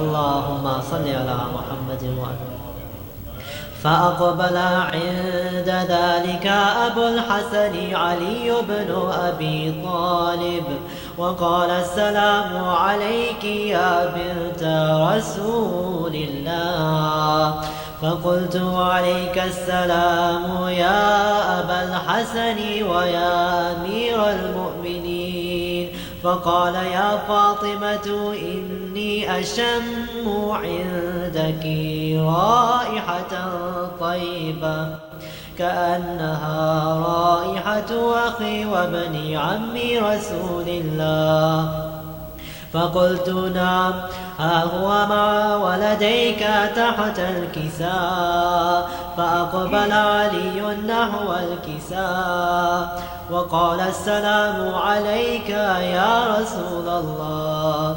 اللهم صل على محمد وعلى. فأقبل عند ذلك أبو الحسن علي بن أبي طالب وقال السلام عليك يا بنت رسول الله. فقلت وعليك السلام يا أبا الحسن ويا أمير المؤمنين. فقال يا فاطمة إني أشم عندك رائحة طيبة كأنها رائحة أخي وابن عم رسول الله. فقلت نعم، ها هو مع ولديك تحت الكساء. فأقبل علي نحو الكساء وقال السلام عليك يا رسول الله،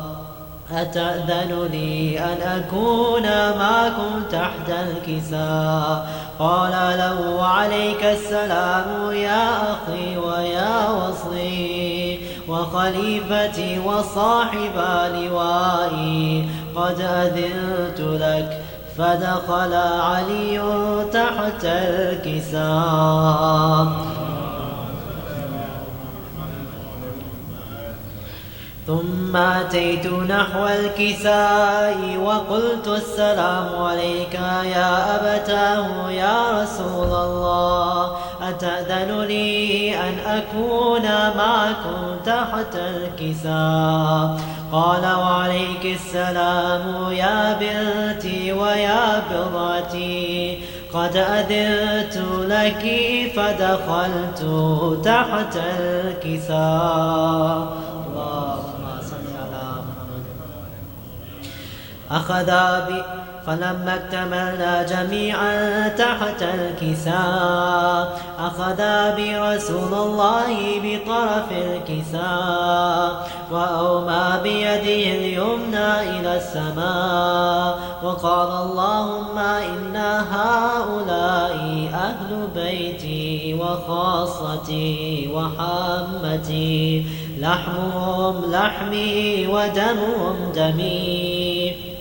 أتأذن لي أن أكون معكم تحت الكساء؟ قال له وعليك السلام يا أخي ويا وصي وخليفتي وصاحب لوائي، قد أذنت لك. فدخل علي تحت الكساء. ثم أتيت نحو الكساء وقلت السلام عليك يا أبتاه يا رسول الله، أتأذن لي أن أكون معكم تحت الكساء؟ قال وعليك السلام يا بنتي ويا بضعتي، قد أذنت لك. فدخلت تحت الكساء. فلما اكتملنا جميعا تحت الكساء أخذ برسول الله بطرف الكساء وأومى بيده اليمنى إلى السماء وقال اللهم إن هؤلاء أهل بيتي وخاصتي وحامتي، لحمهم لحمي ودمهم دمي،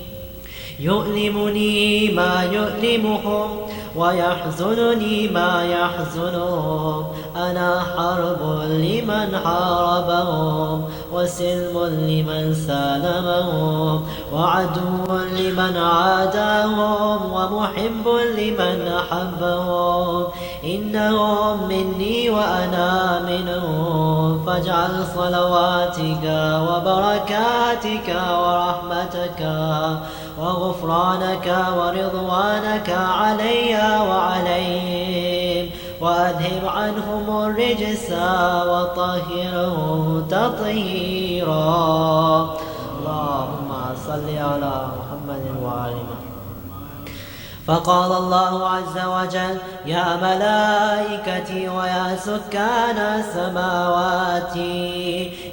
يؤلمني ما يؤلمهم ويحزنني ما يحزنهم. أنا حرب لمن حاربهم وسلم لمن سالمهم وعدو لمن عاداهم ومحب لمن أحبهم. إنهم مني وأنا منهم، فاجعل صلواتك وبركاتك ورحمتك وغفرانك ورضوانك علي وعليهم، وأذهب عنهم الرجس وطهرهم تطهيرا. اللهم صل على محمد وعلى محمد. فقال الله عز وجل يا ملائكتي ويا سكان السماوات،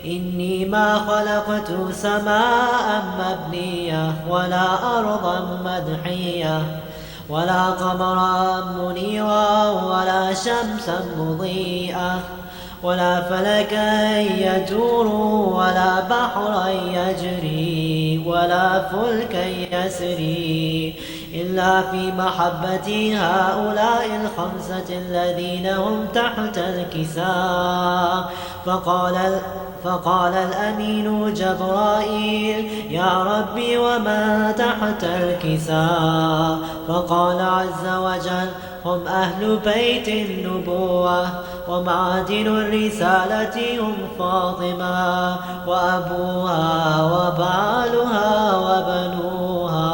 إني ما خلقت سماء مبنية ولا أرضا مدحية ولا قمرا منيرا ولا شمسا مضيئة ولا فلكا يدور ولا بحرا يجري ولا فلكا يسري إلا في محبة هؤلاء الخمسة الذين هم تحت الكساء. فقال الأمين جبرائيل يا ربي وما تحت الكساء؟ فقال عز وجل هم أهل بيت النبوة ومعادن الرسالة، هم فاطمة وأبوها وبعلها وبنوها.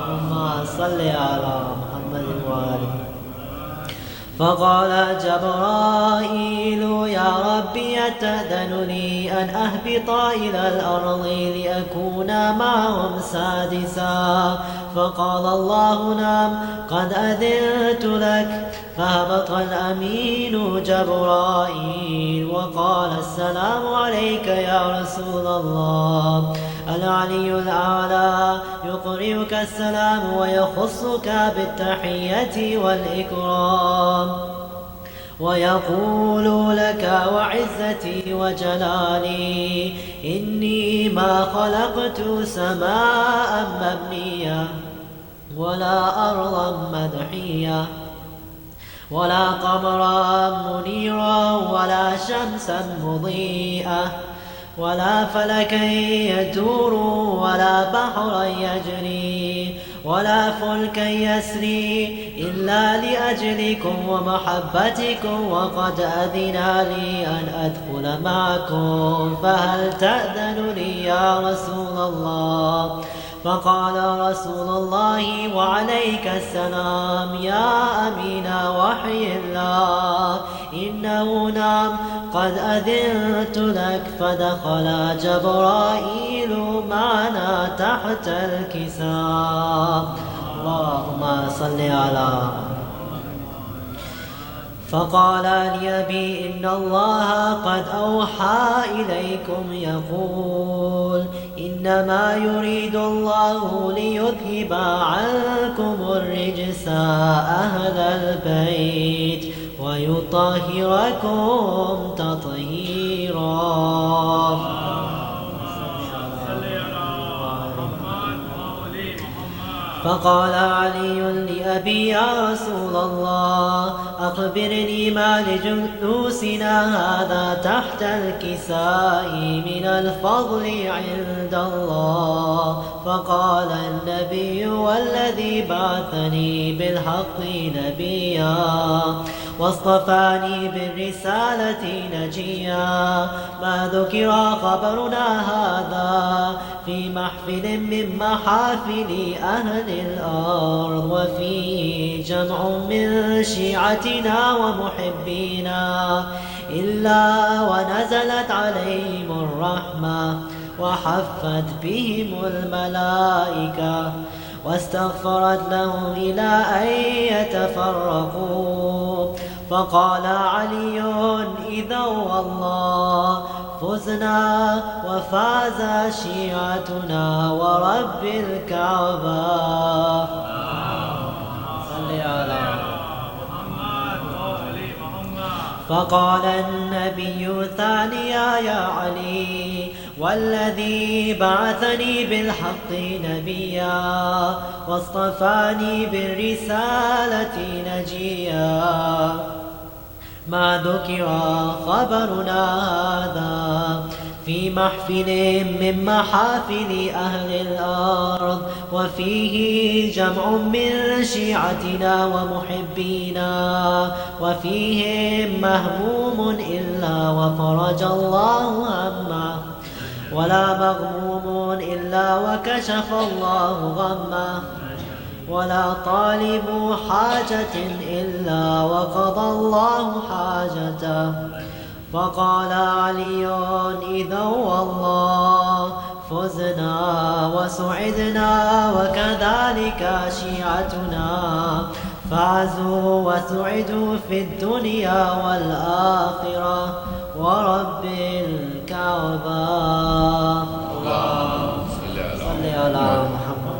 اللهم صل على محمد وآله. فقال جبرائيل يا ربي أتأذن لي أن أهبط إلى الأرض لأكون معهم سادسا؟ فقال الله نعم قد أذنت لك. فهبط الأمين جبرائيل وقال السلام عليك يا رسول الله. العلي الأعلى يقرئك السلام ويخصك بالتحية والإكرام ويقول لك وعزتي وجلالي إني ما خلقت سماء مبنية ولا أرضا مدحية ولا قمرا منيرا ولا شمسا مضيئة ولا فلكا يدور ولا بحرا يجري ولا فلكا يسري إلا لأجلكم ومحبتكم وقد أذن لي أن أدخل معكم فهل تأذن لي يا رسول الله؟ فقال رسول الله وعليك السلام يا أمين وحي الله إنه نعم قد أذنت لك. فدخل جبرائيل معنا تحت الكساء. اللهم صل على. فقال لأبي إن الله قد أوحى إليكم يقول إنما يريد الله ليذهب عنكم الرجس أهل البيت ويطهركم تطهيرا. فقال علي لأبي يا رسول الله أخبرني ما لجلوسنا هذا تحت الكساء من الفضل عند الله. فقال النبي والذي بعثني بالحق نبيا واصطفاني بالرسالة نجيا ما ذكر خبرنا هذا في محفل من محافل أهل الأرض وفيه جمع من شيعتنا ومحبينا إلا ونزلت عليهم الرحمة وحفت بهم الملائكة واستغفرت لهم إلى أن يتفرقوا. فقال علي إذا والله فزنا وفاز شيعتنا ورب الكعبة. صل على محمد وآل محمد. فقال النبي ثانيا يا علي والذي بعثني بالحق نبيا واصطفاني بالرسالة نجيا ما ذكر خبرنا هذا في محفل من محافل أهل الأرض وفيه جمع من شيعتنا ومحبينا وفيهم مهموم إلا وفرج الله همه ولا مغموم إلا وكشف الله غمه ولا طالب حاجة إلا وقضى الله حاجته. فقال علي إذا والله فزنا وسعدنا وكذلك شيعتنا فازوا وسعدوا في الدنيا والآخرة ورب الكعبة. اللهم صل على محمد.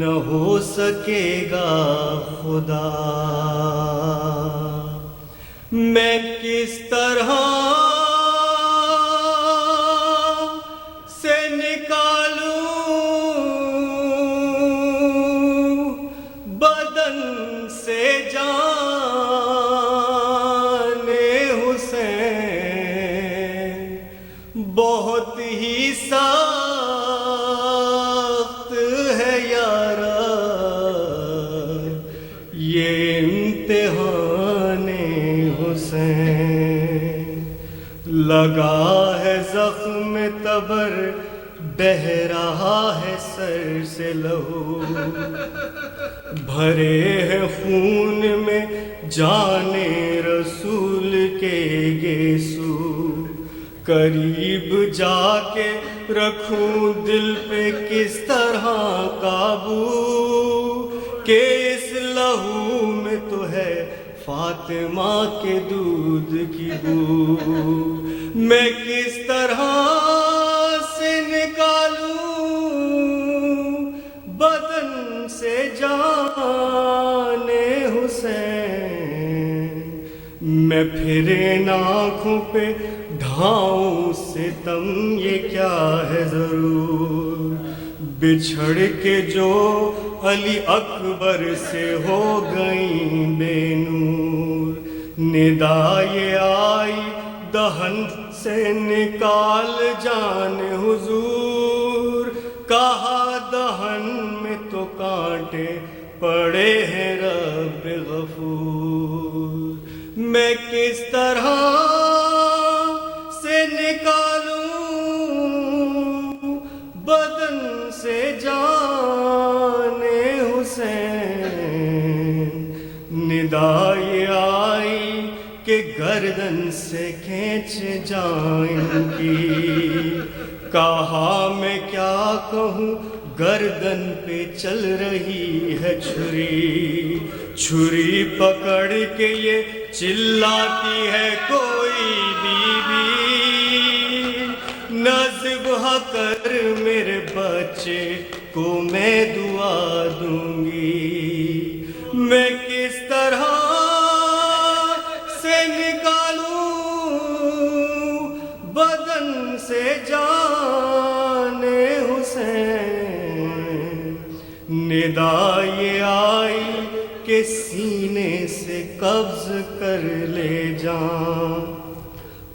نہ ہو سکے گا خدا، میں کس طرح سے نکالوں بدن سے جان حسین، بہت ہی سخت ہے یارا یہ امتحان حسین، لگا ہے زخم تبر بہہ رہا ہے سر سے لہو، بھرے ہیں خون میں جان رسول کے گیسو، قریب جا کے رکھوں دل پہ کس طرح قابو، کہ اس لہو میں تو ہے فاطمہ کے دودھ کی بو، میں کس طرح سے نکالوں بدن سے جان حسین، میں پھرے آنکھوں پہ ڈھاؤں ستم یہ کیا ہے ضرور، بچھڑ کے جو علی اکبر سے ہو گئیں بے نور، ندا یہ آئی دہن سے نکال جان حضور، کہا دہن میں تو کانٹے پڑے ہیں رب غفور، میں کس طرح سے نکالوں بدن سے جان حسین، ندا یہ آئی کہ گردن سے کھینچ جائیں گی، کہا میں کیا کہوں گردن پہ چل رہی ہے چھری، چھری پکڑ کے یہ چلاتی ہے کوئی بی بی، نہ ذبح کر میرے بچے کو میں دعا دوں گی، میں کس طرح سے نکالوں بدن سے جان حسین، ندا یہ آئی کہ سینے سے قبض کر لے جان،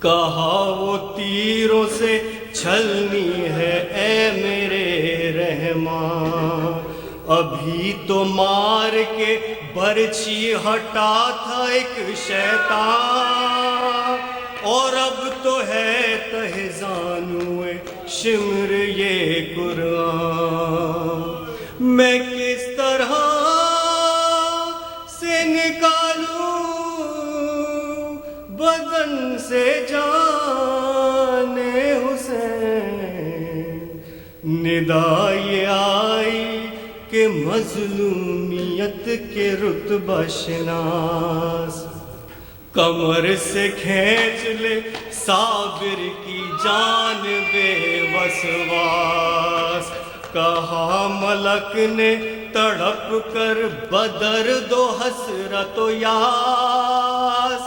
کہا وہ تیروں سے چھلنی ہے اے میرے رحمان، ابھی تو مار کے برچھی ہٹا تھا ایک شیطان، اور اب تو ہے تہ زانوئے شمر یہ قرآن، میں کس طرح سے نکالوں بدن سے جان حسین، ندا یہ آئی کہ مظلومیت کے رتبہ شناس، کمر سے کھینچ لے صابر کی جان بے وسواس، کہا ملک نے تڑپ کر بدرد و حسرت و یاس،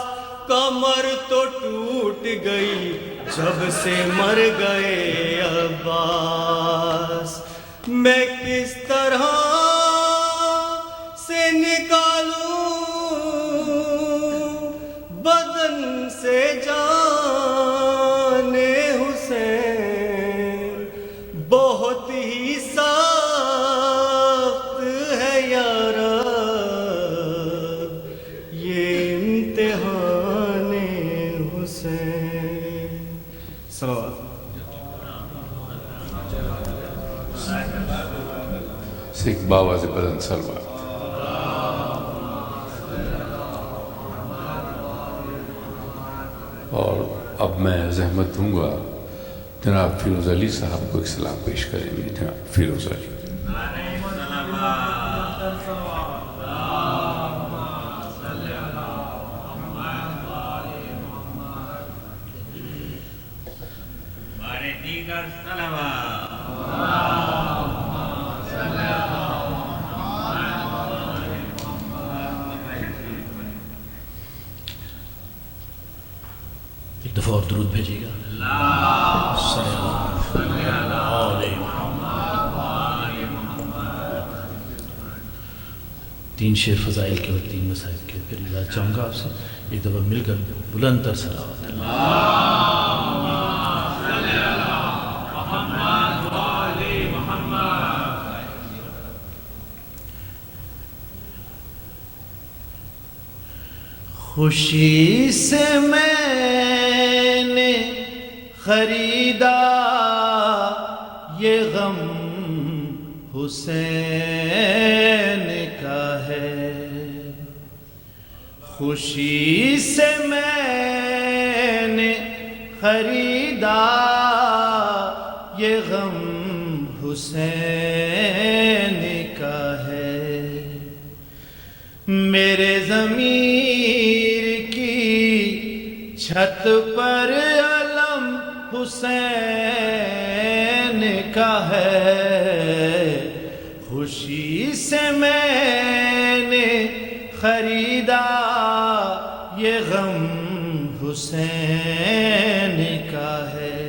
کمر تو ٹوٹ گئی جب سے مر گئے عباس، میں کس طرح سے نکالوں بدن سے جان حسین، بہت ہی سخت ہے یارا یہ امتحان حسین، صلوات سکھ بابا سے بلند سلوات۔ اور اب میں زحمت دوں گا جناب فیروز علی صاحب کو ایک سلام پیش کریں گے۔ جناب فیروز علی۔ دیگر صلوات دفعہ اور درود بھیجیے گا. تین شعر فضائل کے اور تین مسائل کے. پھر اجازت چاہوں گا آپ سے ایک دفعہ مل کر بلند تر صلوات. خوشی سے میں نے خریدا یہ غم حسین کا ہے. خوشی سے میں نے خریدا یہ غم حسین کا ہے. میرے ضمیر کی چھت پر علم حسین کا ہے. خوشی سے میں نے خریدا یہ غم حسین کا ہے.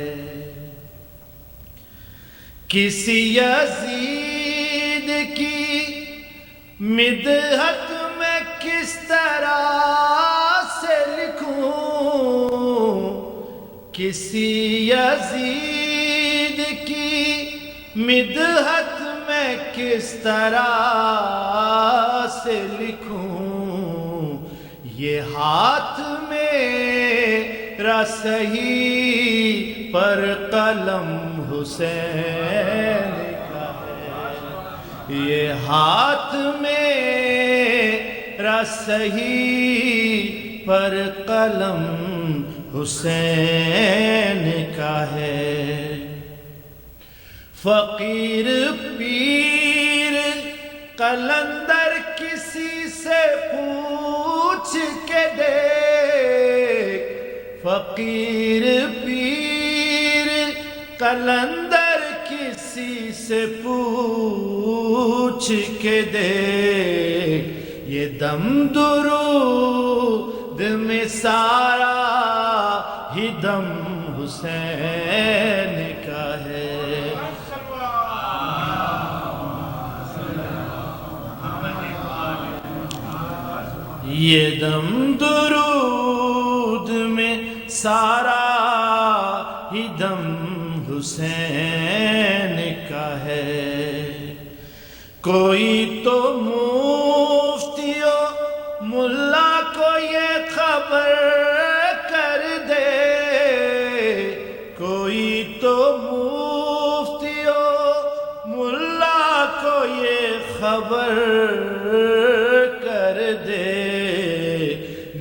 کسی یزید کی مدحت میں کس طرح سے لکھوں. کسی یزید کی مدحت میں کس طرح سے لکھوں. یہ ہاتھ میرا صحیح پر قلم حسین کا ہے. یہ ہاتھ میرا صحیح پر قلم حسین کا ہے. فقیر پیر قلندر کسی سے پوچھ کے دیکھ. فقیر پیر قلندر کسی سے پوچھ کے دیکھ. یہ دم درود میں سارا ہی دم حسین کا ہے. یہ دم درود میں سارا ہی دم حسین کا ہے. کوئی تو مفتی و ملا کو یہ خبر کر دے. کوئی تو مفتی و ملا کو یہ خبر کر دے.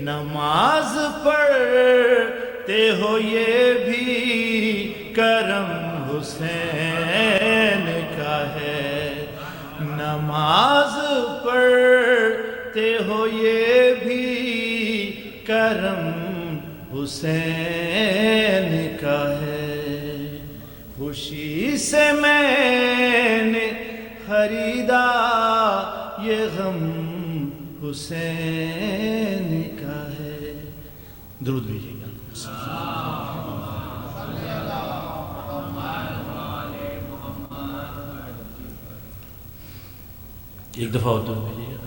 نماز پڑھتے ہو یہ بھی کرم حسین کا ہے. نماز پڑھتے ہو یہ بھی کرم حسین کا ہے. خوشی سے میں نے خریدا یہ غم حسین کا ہے. درود بھیجیے گا. ایک دفعہ اور درود بھیجیے گا.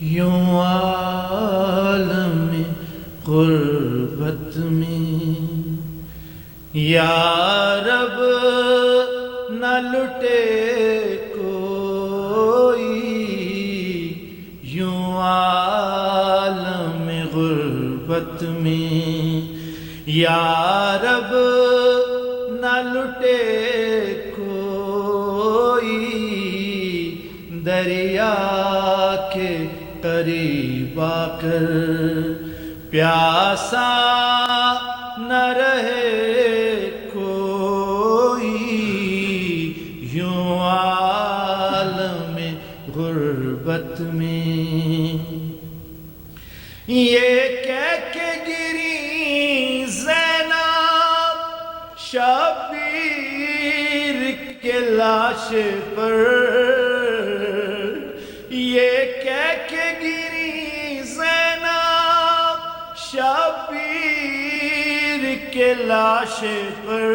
یوں عالم غربت میں یا رب نہ لٹے کوئی. یوں عالم غربت میں یا رب نہ لٹے کوئی. دریا کے قریب آ کر پیاسا نہ رہے کوئی. یوں عالم غربت میں یہ کہہ کے گری زینب شبیر کے کے لاش پر یہ کہہ کے گری زینب شبیر کے لاش پر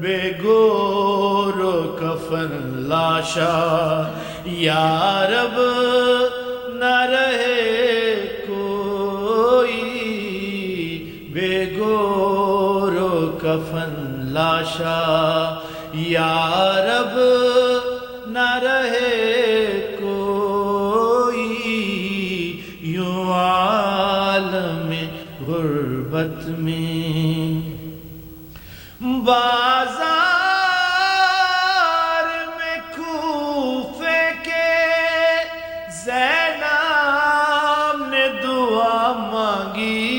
بے گور و کفن لاشا یا رب نہ رہے کوئی بے گور و کفن لاشا یا رب نہ رہے کوئی یوں عالم غربت میں بازار میں کوفے کے زینب نے دعا مانگی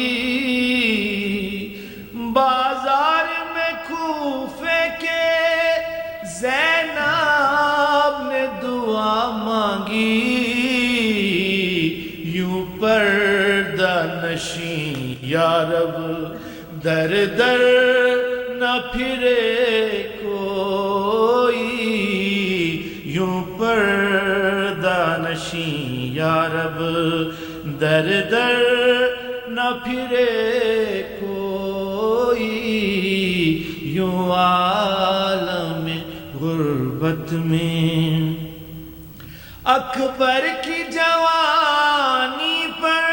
بازار میں کوفے کے زینب نے دعا مانگی یوں پردہ نشین یا رب در در نہ پھرے کوئی یوں پردہ نشین یا رب در در نہ پھرے کوئی یوں عالم غربت میں اکبر کی جوانی پر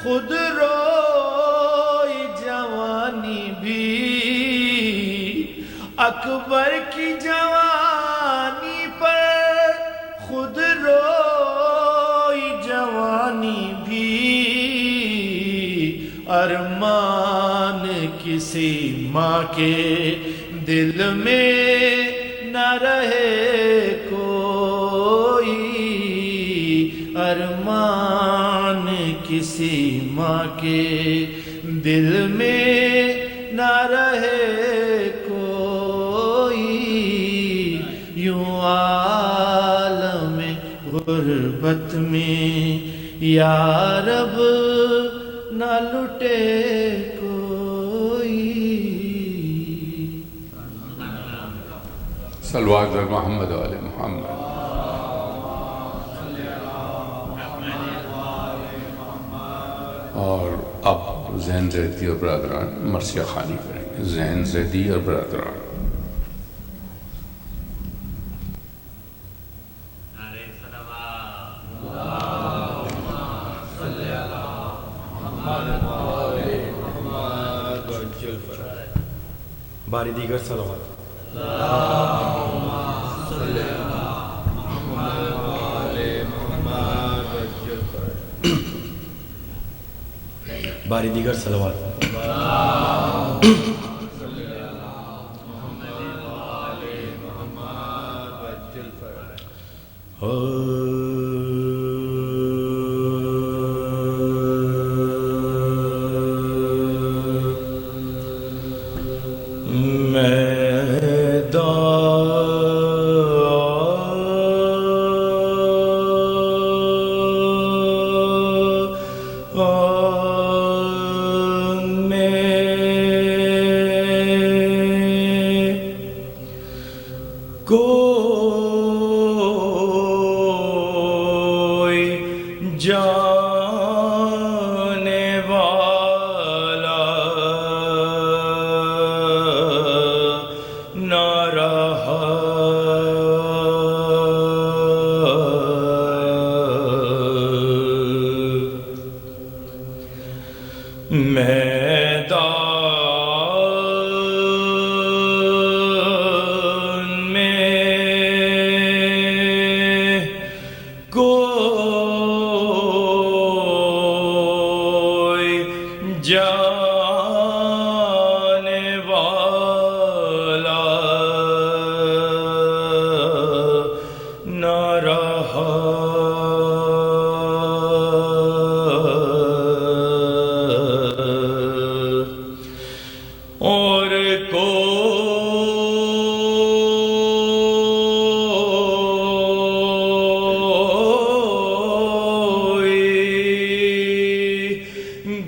خود روئی جوانی بھی اکبر کی جوانی پر خود روئی جوانی بھی ارمان کسی ماں کے دل میں نہ رہے کوئی ارمان کسی ماں کے دل میں نہ رہے کوئی یوں عالم غربت میں یا رب نہ لٹے کوئی صلوات بر محمد و آل محمد. اور اب زین زیدی اور برادران مرثیہ خوانی کریں گے. زین زیدی اور برادران. باری دیگر صلوات باری دیگر صلوات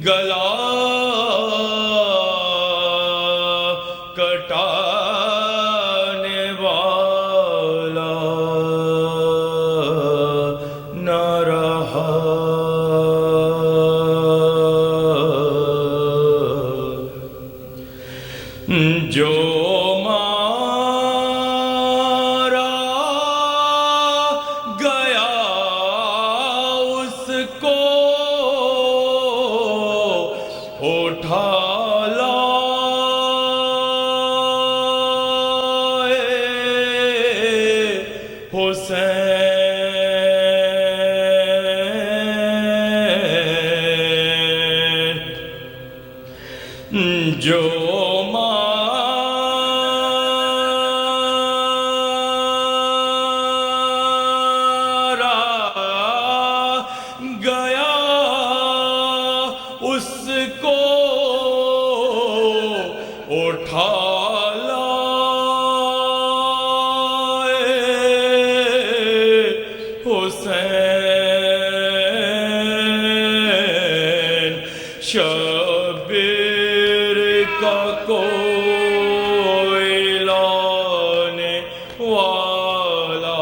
گلا کٹا اٹھا حسین جو مارا گیا اس کو اٹھا حسین شبیر کا کوئی لانے والا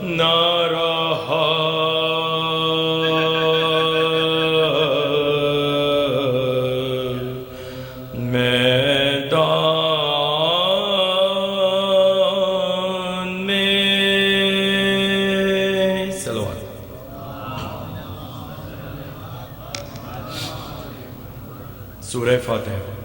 نہ رہا میدان میں صلوات سورہ فاتحہ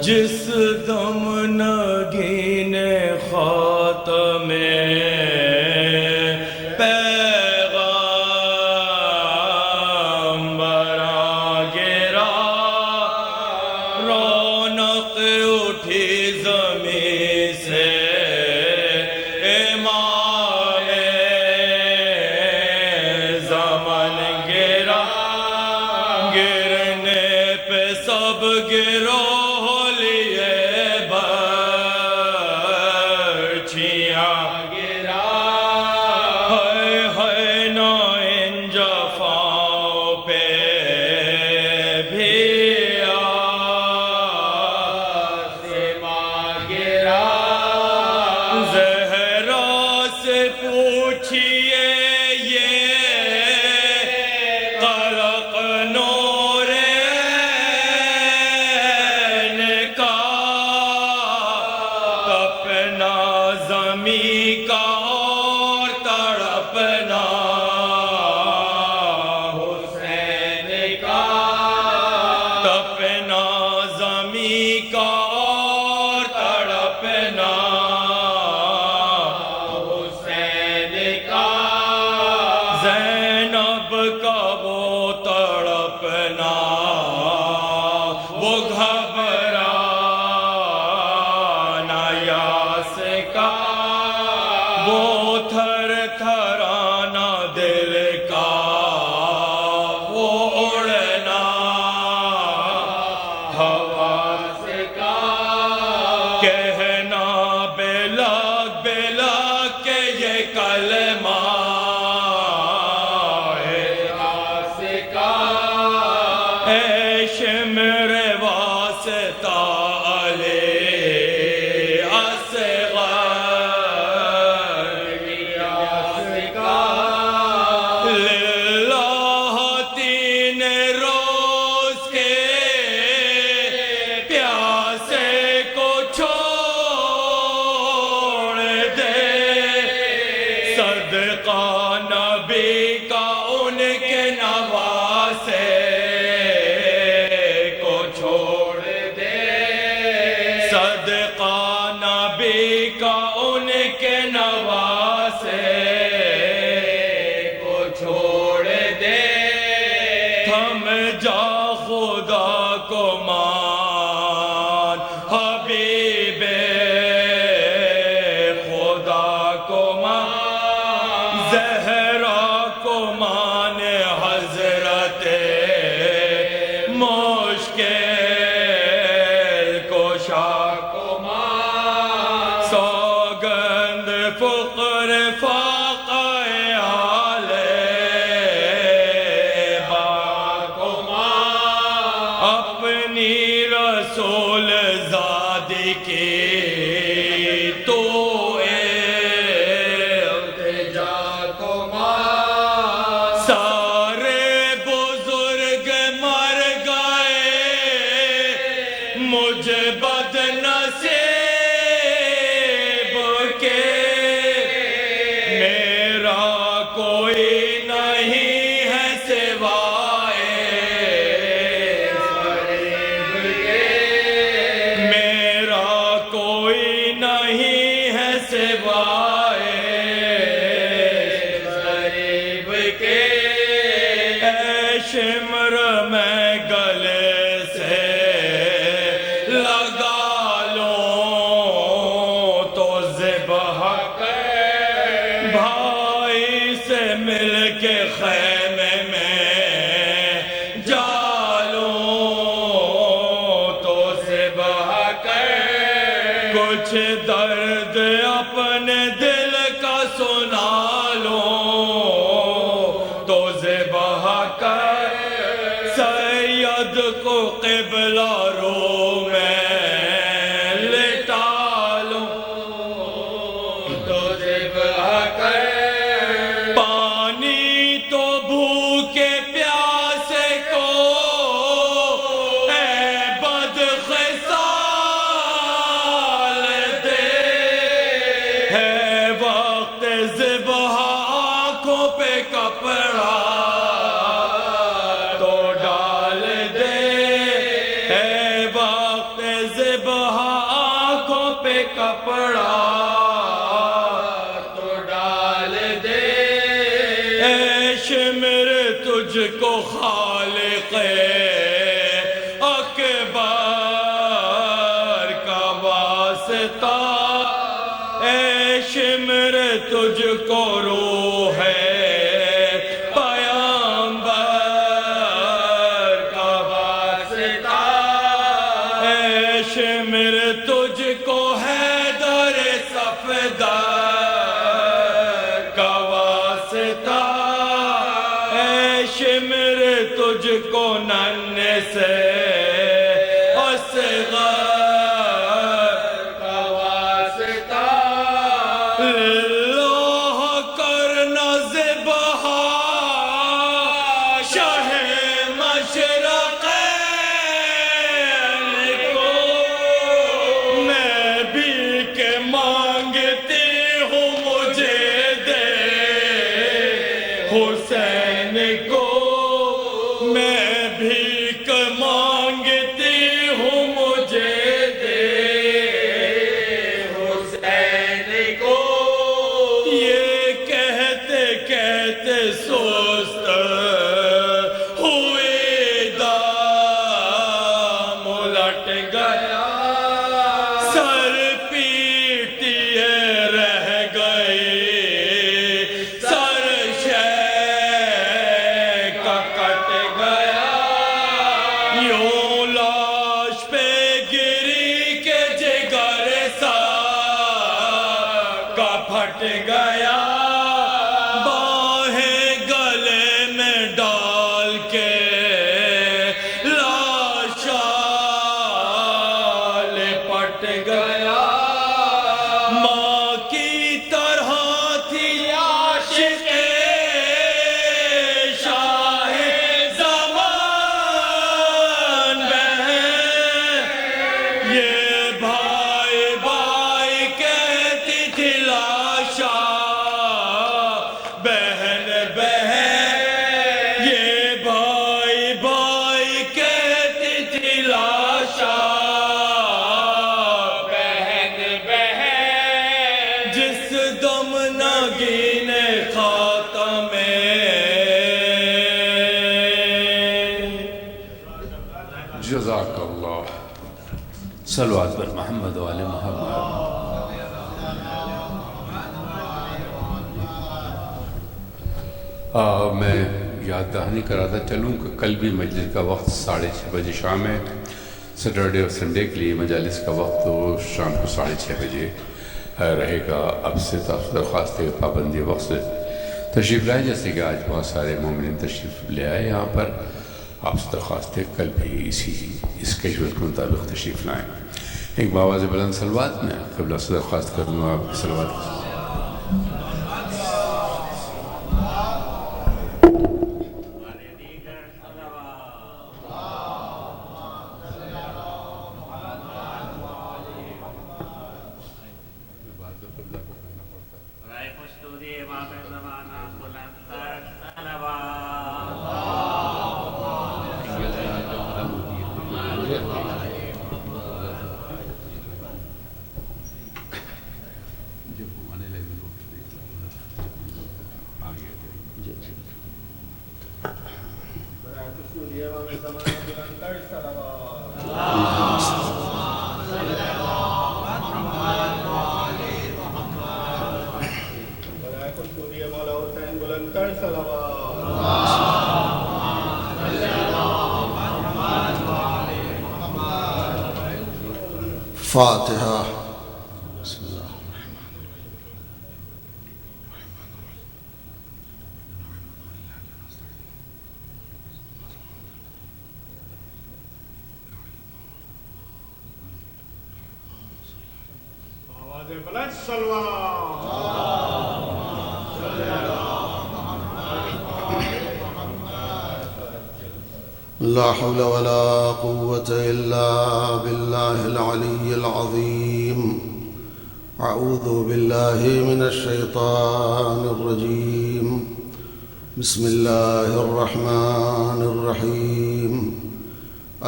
جس دم نگین خاتم پیغمبراں گرا رونق اٹھی زمین سے امام زمان گرا گرنے پہ سب گرو پوچھئے یہ قلق نور عین کا تپنا زمین کا اور تڑپنا حسین کا تپنا زمین کا اور تڑپنا زینب کا وہ تڑپنا وہ گھبرانا یاس کا وہ تھر تھرانا دل کا وہ اڑنا حواس کا کہنا بلک بلک کہ یہ کلمہ شمر واسطہ علی اصغر للہ تین روز کے پیاسے کو چھوڑ دے صدقہ نبی کا ان کے نواسے صدقہ نبی کا ان کے نواسے کو چھوڑ دے تھم جا خدا کو مان حبیب خدا کو مان زہرا کو مان حضرت مشکل کوشا سوگند فقر فاقہ آلے باکما کی تو التجا کو ماں سارے بزرگ مر گئے مجھ بد نصیب کے میرا کوئی نہیں ہے سوائے غریب کے میرا کوئی نہیں ہے سوائے غریب کے اے شمر میں گلے سے لگا لوں تو ذبح بھائی سے مل کے خیمے میں جالوں تو ذبح کچھ درد اپنے دل کا سنا لوں تو ذبح سید کو قبلہ رو میں لٹا لوں تو ذبح پانی تو بھوکے پیاسے کو اے بدخصال دے ہے وقت ذبح آنکھوں پہ کپڑا تو ڈال دے ہے وقت ذبح آنکھوں پہ کپڑا تو ڈال دے اے شمر تجھ کو خالق اکبر کا واسطہ اے شمر تجھ کو روح ہے پیامبر کا واسطہ اے شمر تجھ کو حیدر صفدر کا واسطہ اے شمر تجھ کو نن سے اصغر کا واسطہ اللہ کرنا ذبح شاہ مشرقین کو میں بھی کہ مانگتی ہوں مجھے دے حسین کو میں بھیک مانگتی ہوں مجھے دے حسین کو یہ کہتے کہتے سست ہوئی دام الٹ گیا سر پیٹیے رہ گئی سر شیخ کا کٹ گیا یوں لاش پہ گری کے جگر سا کا پھٹ گیا باہیں گلے میں ڈال کے لاشا لپٹ گیا ماں کی طرح تھی عاشق شاہ زمان بہن یہ بھائی بھائی کہتی تھی لاشا بہن بہن یہ بھائی بھائی کہتی تھی لاشا بہن بہن جس دم نگین خاتم جزاک اللہ صلوات پر محمد و آل محمد میں یاد دہانی کراتا چلوں کہ کل بھی مجلس کا وقت 6:30 بجے شام ہے سیٹرڈے اور سنڈے کے لیے مجالس کا وقت تو شام کو 6:30 بجے رہے گا. اب سے درخواست ہے پابندی وقت سے تشریف لائیں، جیسے کہ آج بہت سارے مومنین تشریف لے آئے یہاں پر. آپ سے درخواست ہے کل بھی اس کیجول کے مطابق تشریف لائیں. ایک باواز بلند صلوات میں قبلہ سے درخواست کروں گا آپ کی صلوات فاتحہ. لا حول ولا قوة إلا بالله العلي العظيم. أعوذ بالله من الشيطان الرجيم. بسم الله الرحمن الرحيم.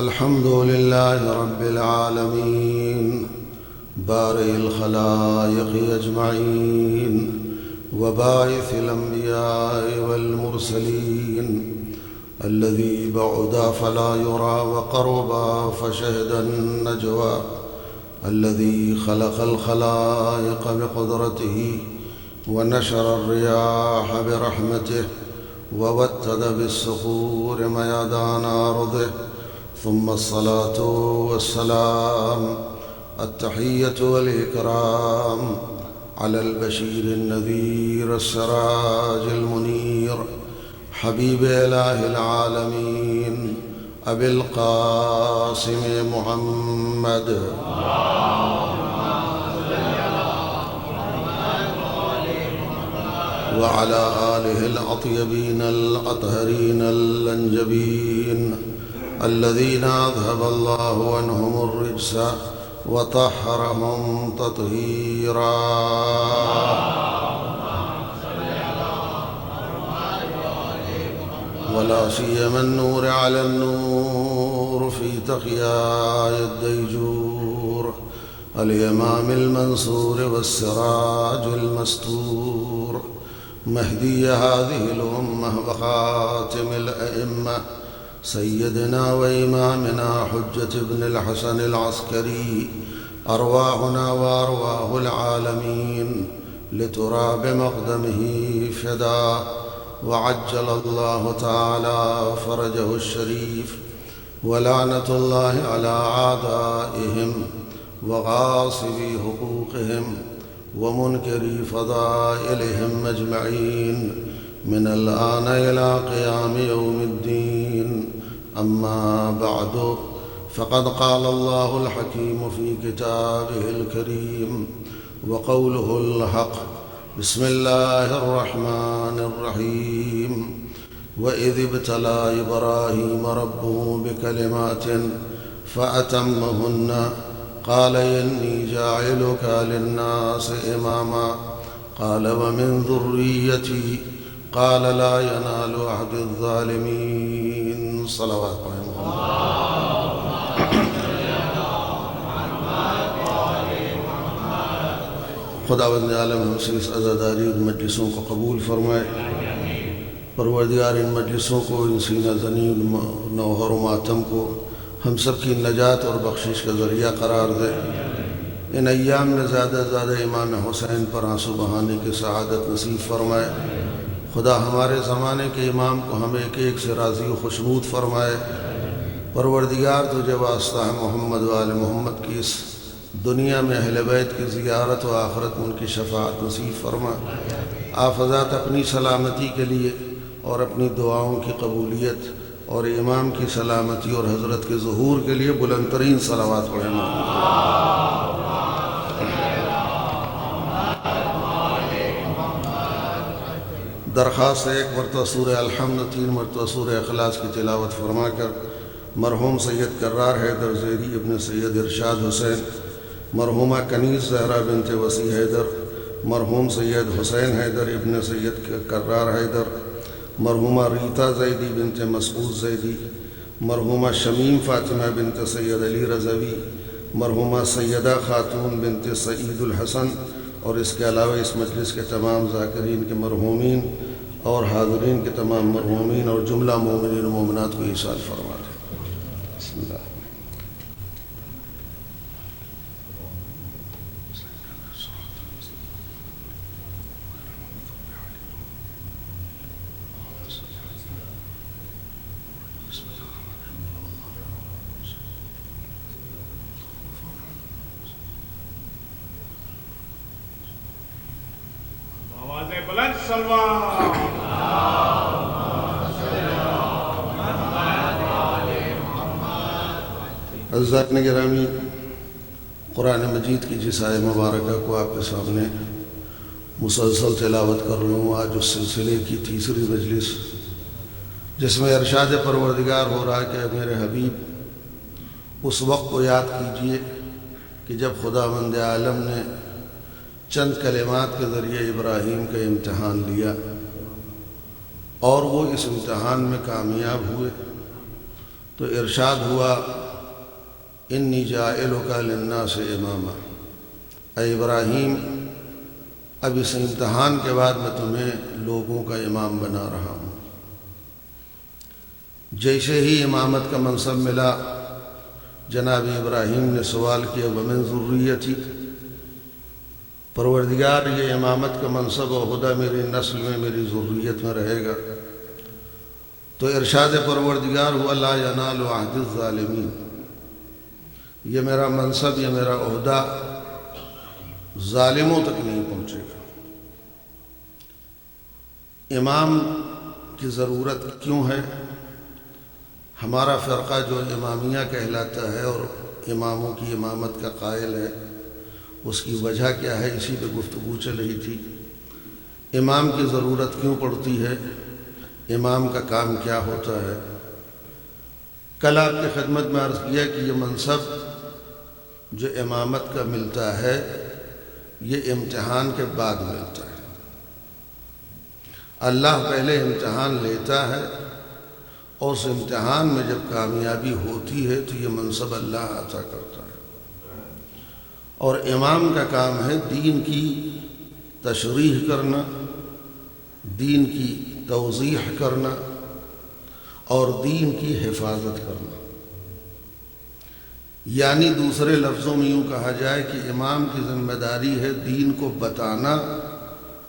الحمد لله رب العالمين بارئ الخلائق أجمعين وباعث الأنبياء والمرسلين الذي بعد فلا يرى وقرب فشهد النجوى الذي خلق الخلائق بقدرته ونشر الرياح برحمته ووتد بالصخور ميادان أرضه ثم الصلاة والسلام التحية والإكرام على البشير النذير السراج المنير حبيب إله العالمين أبي القاسم محمد وعلى آله الأطيبين الأطهرين الأنجبين الذين أذهب الله عنهم الرجس وطهرهم تطهيرا. ولا سيما النور على النور في تقياء الديجور الإمام المنصور والسراج المستور مهدي هذه الأمة وخاتم الأئمة سيدنا وإمامنا حجة بن الحسن العسكري أرواحنا وأرواح العالمين لتراب مقدمه فداء. وعجل الله تعالى فرجه الشريف ولعنة الله على أعدائهم وغاصبي حقوقهم ومنكري فضائلهم أجمعين من الآن إلى قيام يوم الدين. أما بعد فقد قال الله الحكيم في كتابه الكريم وقوله الحق. بسم الله الرحمن الرحيم. وإذ ابتلى إبراهيم ربه بكلمات فأتمهن قال إني جاعلك للناس إماما قال ومن ذريتي قال لا ينال عهد الظالمين. صلوات خداوند عالم ہم سے اس عزاداری ان مجلسوں کو قبول فرمائے. پروردگار ان مجلسوں کو، ان سینہ زنی نوحر و ماتم کو ہم سب کی نجات اور بخشش کا ذریعہ قرار دے. ان ایام میں زیادہ سے زیادہ امام حسین پر آنسو بہانے کی سعادت نصیب فرمائے. خدا ہمارے زمانے کے امام کو ہم ایک ایک سے راضی و خوشنود فرمائے. پروردگار تجھے واسطہ ہے محمد و آل محمد کی اس دنیا میں اہل بیت کی زیارت و آخرت میں ان کی شفاعت نصیب فرما. آپ حضرات اپنی سلامتی کے لیے اور اپنی دعاؤں کی قبولیت اور امام کی سلامتی اور حضرت کے ظہور کے لیے بلند ترین صلوات پڑھنا۔ درخواست ہے، ایک مرتبہ سورہ الحمد، 3 مرتبہ سورہ اخلاص کی تلاوت فرما کر مرحوم سید کرار حیدر زیدی ابن سید ارشاد حسین، مرحومہ کنیز زہرا بنت وسیع حیدر، مرحوم سید حسین حیدر ابن سید کرار حیدر، مرحومہ ریتا زیدی بنت مسعود زیدی، مرحومہ شمیم فاطمہ بنت سید علی رضوی، مرحومہ سیدہ خاتون بنت سعید الحسن، اور اس کے علاوہ اس مجلس کے تمام ذاکرین کے مرحومین اور حاضرین کے تمام مرحومین اور جملہ مومنین و مومنات کو ایصال فرما دیں۔ بسم اللہ۔ آوازیں بلند سلوات۔ حضرات گرامی، قرآن مجید کی جس آیہ مبارکہ کو آپ کے سامنے مسلسل تلاوت کر رہا ہوں، آج اس سلسلے کی تیسری مجلس، جس میں ارشاد پروردگار ہو رہا ہے کہ میرے حبیب اس وقت کو یاد کیجئے کہ جب خداوند عالم نے چند کلمات کے ذریعے ابراہیم کا امتحان لیا اور وہ اس امتحان میں کامیاب ہوئے، تو ارشاد ہوا انی جاعلک للناس اماما، اے ابراہیم اب اس امتحان کے بعد میں تمہیں لوگوں کا امام بنا رہا ہوں۔ جیسے ہی امامت کا منصب ملا، جناب ابراہیم نے سوال کیا ومن ذریتی، پروردگار یہ امامت کا منصب و عہدہ میری نسل میں میری ذریت میں رہے گا، تو ارشاد پروردگار ہوا لا ینال عہد الظالمین، یہ میرا منصب، یہ میرا عہدہ ظالموں تک نہیں پہنچے گا۔ امام کی ضرورت کیوں ہے؟ ہمارا فرقہ جو امامیہ کہلاتا ہے اور اماموں کی امامت کا قائل ہے، اس کی وجہ کیا ہے، اسی پہ گفتگو چل رہی تھی۔ امام کی ضرورت کیوں پڑتی ہے، امام کا کام کیا ہوتا ہے؟ کل آپ کی خدمت میں عرض کیا کہ یہ منصب جو امامت کا ملتا ہے یہ امتحان کے بعد ملتا ہے۔ اللہ پہلے امتحان لیتا ہے اور اس امتحان میں جب کامیابی ہوتی ہے تو یہ منصب اللہ عطا کرتا ہے۔ اور امام کا کام ہے دین کی تشریح کرنا، دین کی توضیح کرنا اور دین کی حفاظت کرنا۔ یعنی دوسرے لفظوں میں یوں کہا جائے کہ امام کی ذمہ داری ہے دین کو بتانا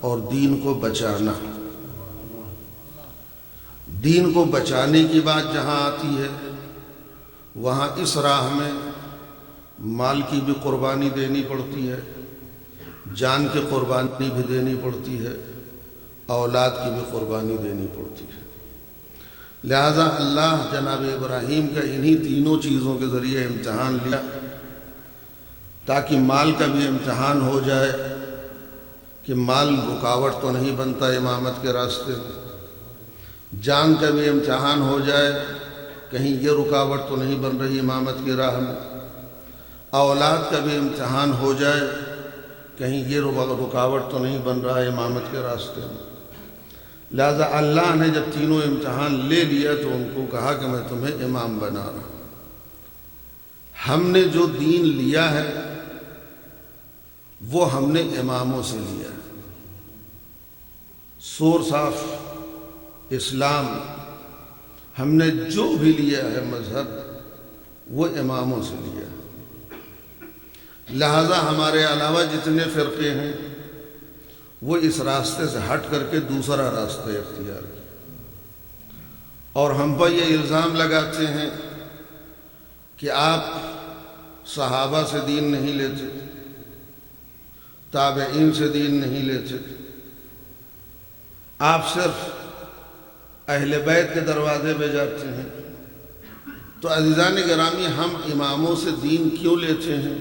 اور دین کو بچانا۔ دین کو بچانے کی بات جہاں آتی ہے وہاں اس راہ میں مال کی بھی قربانی دینی پڑتی ہے، جان کی قربانی بھی دینی پڑتی ہے، اولاد کی بھی قربانی دینی پڑتی ہے۔ لہذا اللہ جناب ابراہیم کا انہی تینوں چیزوں کے ذریعے امتحان لیا تاکہ مال کا بھی امتحان ہو جائے کہ مال رکاوٹ تو نہیں بنتا امامت کے راستے میں، جان کا بھی امتحان ہو جائے کہیں یہ رکاوٹ تو نہیں بن رہی امامت کی راہ میں، اولاد کا بھی امتحان ہو جائے کہیں یہ رکاوٹ تو نہیں بن رہا ہے امامت کے راستے میں۔ لہذا اللہ نے جب تینوں امتحان لے لیا تو ان کو کہا کہ میں تمہیں امام بنا رہا ہوں۔ ہم نے جو دین لیا ہے وہ ہم نے اماموں سے لیا ہے۔ سورس آف اسلام ہم نے جو بھی لیا ہے مذہب وہ اماموں سے لیا ہے۔ لہذا ہمارے علاوہ جتنے فرقے ہیں وہ اس راستے سے ہٹ کر کے دوسرا راستہ اختیار کیا، اور ہم پر یہ الزام لگاتے ہیں کہ آپ صحابہ سے دین نہیں لیتے، تابعین سے دین نہیں لیتے، آپ صرف اہل بیت کے دروازے پہ جاتے ہیں۔ تو عزیزان گرامی، ہم اماموں سے دین کیوں لیتے ہیں؟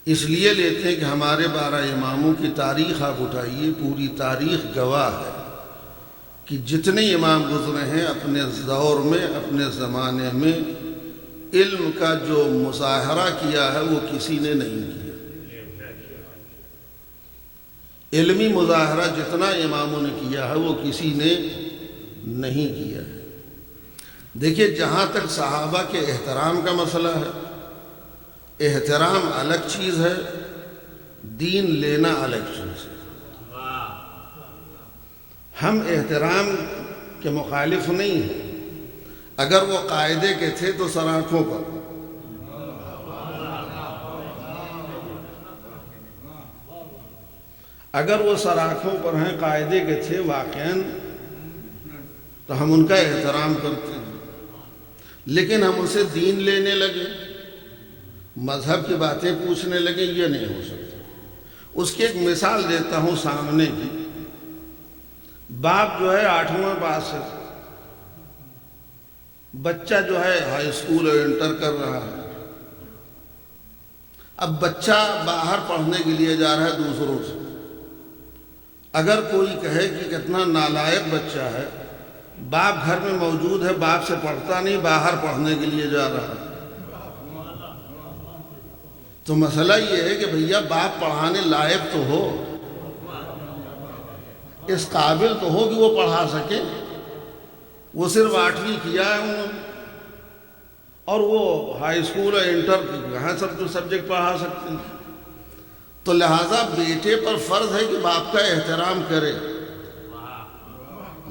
اس لیے لیتے ہیں کہ ہمارے 12 اماموں کی تاریخ آپ اٹھائیے، پوری تاریخ گواہ ہے کہ جتنے امام گزرے ہیں اپنے دور میں، اپنے زمانے میں، علم کا جو مظاہرہ کیا ہے وہ کسی نے نہیں کیا۔ علمی مظاہرہ جتنا اماموں نے کیا ہے وہ کسی نے نہیں کیا ہے۔ دیکھیے، جہاں تک صحابہ کے احترام کا مسئلہ ہے، احترام الگ چیز ہے، دین لینا الگ چیز ہے۔ ہم احترام کے مخالف نہیں ہیں، اگر وہ قاعدے کے تھے تو سراکھوں پر، اگر وہ سراکھوں پر ہیں، قاعدے کے تھے واقعاً، تو ہم ان کا احترام کرتے ہیں۔ لیکن ہم ان سے دین لینے لگے، مذہب کی باتیں پوچھنے لگے، یہ نہیں ہو سکتا۔ اس کی ایک مثال دیتا ہوں سامنے کی۔ باپ جو ہے 8واں پاس ہے، بچہ جو ہے ہائی اسکول اور انٹر کر رہا ہے۔ اب بچہ باہر پڑھنے کے لیے جا رہا ہے دوسروں سے۔ اگر کوئی کہے کہ کتنا نالائق بچہ ہے، باپ گھر میں موجود ہے، باپ سے پڑھتا نہیں، باہر پڑھنے کے لیے جا رہا ہے، تو مسئلہ یہ ہے کہ بھیا باپ پڑھانے لائق تو ہو، اس قابل تو ہو کہ وہ پڑھا سکے۔ وہ صرف 8ویں کیا ہے انہوں نے، اور وہ ہائی اسکول اور انٹر یہاں سب جو سبجیکٹ پڑھا سکتے ہیں۔ تو لہٰذا بیٹے پر فرض ہے کہ باپ کا احترام کرے،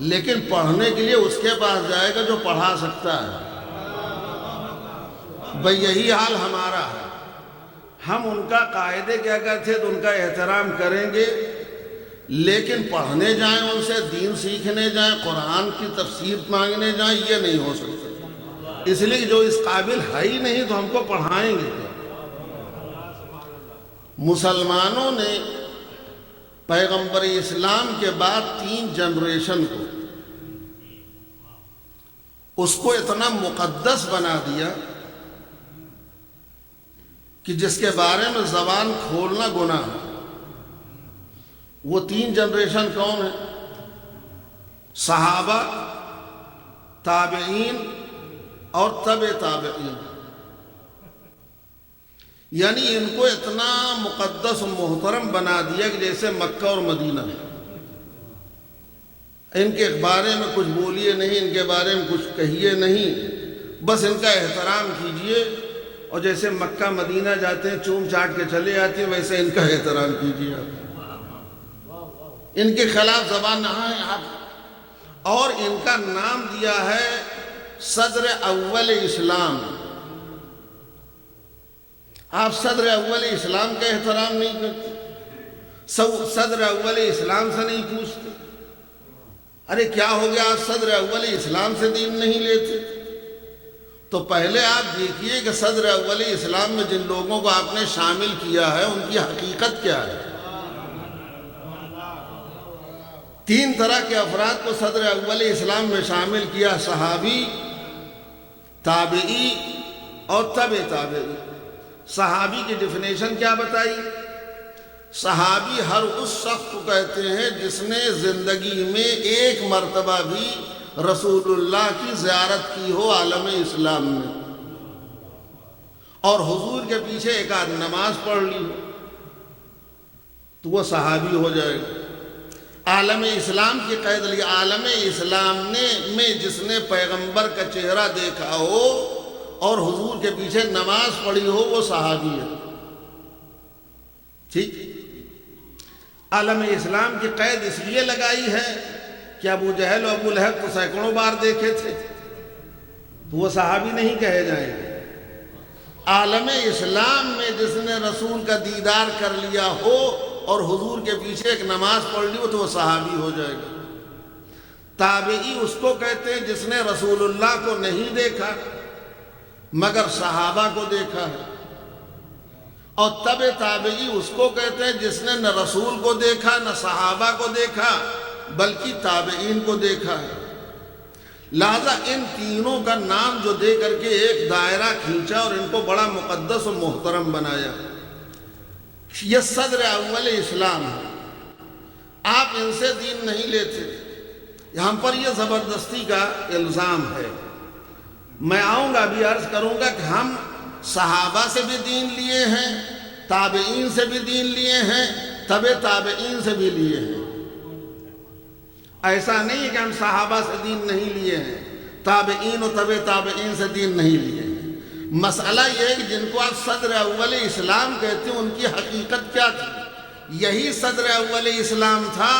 لیکن پڑھنے کے لیے اس کے پاس جائے گا جو پڑھا سکتا ہے۔ بھئی یہی حال ہمارا ہے، ہم ان کا قاعدے کیا کرتے تو ان کا احترام کریں گے، لیکن پڑھنے جائیں ان سے، دین سیکھنے جائیں، قرآن کی تفسیر مانگنے جائیں، یہ نہیں ہو سکتا۔ اس لیے کہ جو اس قابل ہے ہی نہیں تو ہم کو پڑھائیں گے۔ مسلمانوں نے پیغمبر اسلام کے بعد 3 جنریشن کو اس کو اتنا مقدس بنا دیا کہ جس کے بارے میں زبان کھولنا گناہ ہے۔ وہ 3 جنریشن کون ہیں؟ صحابہ، تابعین اور تبع تابعین۔ یعنی ان کو اتنا مقدس و محترم بنا دیا کہ جیسے مکہ اور مدینہ ہے۔ ان کے بارے میں کچھ بولیے نہیں، ان کے بارے میں کچھ کہیے نہیں، بس ان کا احترام کیجئے، اور جیسے مکہ مدینہ جاتے ہیں چوم چاٹ کے چلے آتے ہیں، ویسے ان کا احترام کیجئے آپ۔ ان کے خلاف زبان نہ آئے آپ۔ اور ان کا نام دیا ہے صدر اول اسلام۔ آپ صدر اول اسلام کا احترام نہیں کرتے، صدر اول اسلام سے نہیں پوچھتے، ارے کیا ہو گیا آپ صدر اول اسلام سے دین نہیں لیتے؟ تو پہلے آپ دیکھیے کہ صدر اول اسلام میں جن لوگوں کو آپ نے شامل کیا ہے ان کی حقیقت کیا ہے۔ 3 طرح کے افراد کو صدر اول اسلام میں شامل کیا، صحابی، تابعی اور تبع تابعی۔ صحابی کی ڈیفینیشن کیا بتائی؟ صحابی ہر اس شخص کو کہتے ہیں جس نے زندگی میں ایک مرتبہ بھی رسول اللہ کی زیارت کی ہو عالم اسلام میں، اور حضور کے پیچھے ایک آدھ نماز پڑھ لی ہو، تو وہ صحابی ہو جائے گا۔ عالم اسلام کی قید لی، عالم اسلام میں جس نے پیغمبر کا چہرہ دیکھا ہو اور حضور کے پیچھے نماز پڑھی ہو، وہ صحابی ہے۔ ٹھیک، عالم اسلام کی قید اس لیے لگائی ہے کہ ابو جہل و ابو لہب کو سینکڑوں بار دیکھے تھے، تو وہ صحابی نہیں کہے جائیں گے۔ عالم اسلام میں جس نے رسول کا دیدار کر لیا ہو اور حضور کے پیچھے ایک نماز پڑھ لی ہو، تو وہ صحابی ہو جائے گا۔ تابعی اس کو کہتے ہیں جس نے رسول اللہ کو نہیں دیکھا مگر صحابہ کو دیکھا ہے، اور تبع تابعی اس کو کہتے ہیں جس نے نہ رسول کو دیکھا نہ صحابہ کو دیکھا بلکہ تابعین کو دیکھا ہے۔ لہذا ان تینوں کا نام جو دے کر کے ایک دائرہ کھینچا اور ان کو بڑا مقدس و محترم بنایا، یہ صدر اول اسلام ہے، آپ ان سے دین نہیں لیتے، ہم پر یہ زبردستی کا الزام ہے۔ میں آؤں گا بھی عرض کروں گا کہ ہم صحابہ سے بھی دین لیے ہیں، تابعین سے بھی دین لیے ہیں، تبع تابعین سے بھی لیے ہیں۔ ایسا نہیں ہے کہ ہم صحابہ سے دین نہیں لیے ہیں، تابعین و تبع تابعین سے دین نہیں لیے ہیں۔ مسئلہ یہ ہے کہ جن کو آپ صدر اول اسلام کہتے ہیں ان کی حقیقت کیا تھی؟ یہی صدر اول اسلام تھا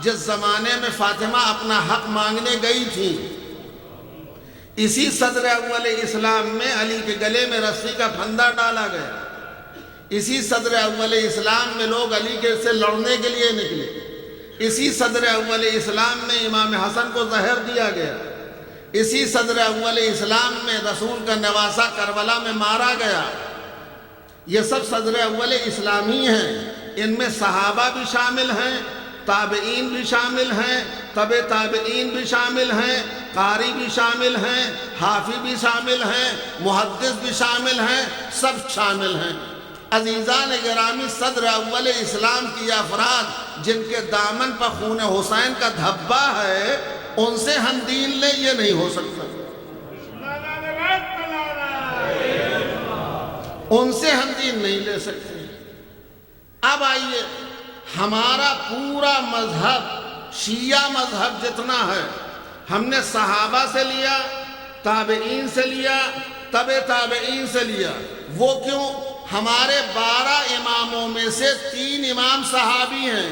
جس زمانے میں فاطمہ اپنا حق مانگنے گئی تھی، اسی صدر اول اسلام میں علی کے گلے میں رسی کا پھندا ڈالا گیا، اسی صدر اول اسلام میں لوگ علی کے سے لڑنے کے لیے نکلے، اسی صدر اول اسلام میں امام حسن کو زہر دیا گیا، اسی صدر اول اسلام میں رسول کا نواسہ کربلا میں مارا گیا۔ یہ سب صدر اول اسلامی ہیں، ان میں صحابہ بھی شامل ہیں، تابعین بھی شامل ہیں، تبع تابعین بھی شامل ہیں، قاری بھی شامل ہیں، حافظ بھی شامل ہیں، محدث بھی شامل ہیں، سب شامل ہیں۔ عزیزان گرامی، صدر اول اسلام کی افراد جن کے دامن پر خون حسین کا دھبا ہے، ان سے ہم دین لیں، یہ نہیں ہو سکتا۔ ان سے ہم دین نہیں لے سکتے۔ اب آئیے، ہمارا پورا مذہب، شیعہ مذہب جتنا ہے، ہم نے صحابہ سے لیا، تابعین سے لیا، تبع تابعین سے لیا۔ وہ کیوں؟ ہمارے 12 اماموں میں سے 3 امام صحابی ہیں۔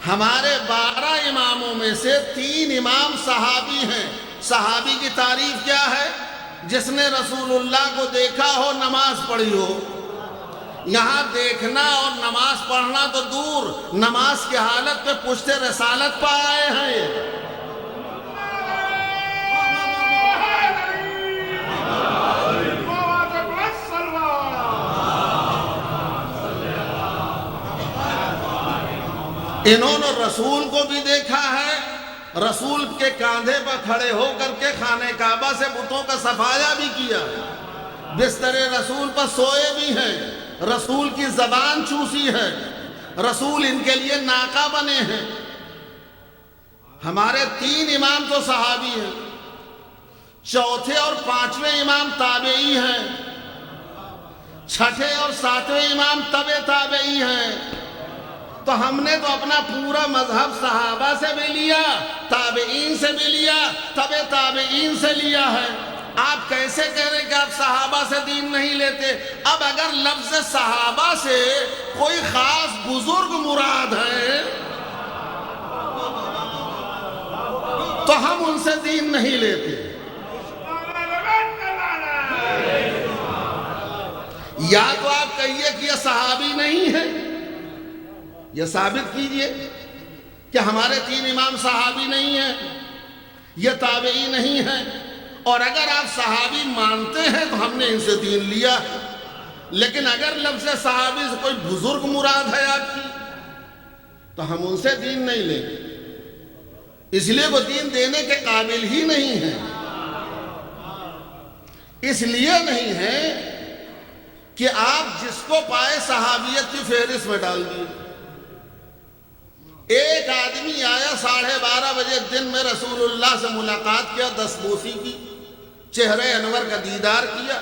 ہمارے 12 اماموں میں سے 3 امام صحابی ہیں۔ صحابی کی تعریف کیا ہے؟ جس نے رسول اللہ کو دیکھا ہو، نماز پڑھی ہو۔ یہاں دیکھنا اور نماز پڑھنا تو دور، نماز کی حالت پہ پشت رسالت پہ آئے ہیں یہ۔ انہوں نے رسول کو بھی دیکھا ہے، رسول کے کاندھے پر کھڑے ہو کر کے خانہ کعبہ سے بتوں کا صفایا بھی کیا، بستر رسول پر سوئے بھی ہیں، رسول کی زبان چوسی ہے، رسول ان کے لیے ناقہ بنے ہیں۔ ہمارے 3 امام تو صحابی ہیں، چوتھے اور 5ویں امام تابعی ہیں، 6ٹھے اور 7ویں امام تبع تابعی ہیں۔ تو ہم نے تو اپنا پورا مذہب صحابہ سے بھی لیا، تابعین سے بھی لیا، تبع تابعین سے لیا ہے۔ آپ کیسے کہہ رہے کہ آپ صحابہ سے دین نہیں لیتے؟ اب اگر لفظ صحابہ سے کوئی خاص بزرگ مراد ہے تو ہم ان سے دین نہیں لیتے۔ یا تو آپ کہیے کہ یہ صحابی نہیں ہے، یہ ثابت کیجئے کہ ہمارے 3 امام صحابی نہیں ہیں، یہ تابعی نہیں ہیں، اور اگر آپ صحابی مانتے ہیں تو ہم نے ان سے دین لیا۔ لیکن اگر لفظ صحابی سے کوئی بزرگ مراد ہے آپ کی تو ہم ان سے دین نہیں لیں گے، اس لیے وہ دین دینے کے قابل ہی نہیں ہیں۔ اس لیے نہیں ہے کہ آپ جس کو پائے صحابیت کی فہرست میں ڈال دیے۔ ایک آدمی آیا 12:30 بجے دن میں رسول اللہ سے ملاقات کیا، دستبوسی کی، چہرے انور کا دیدار کیا،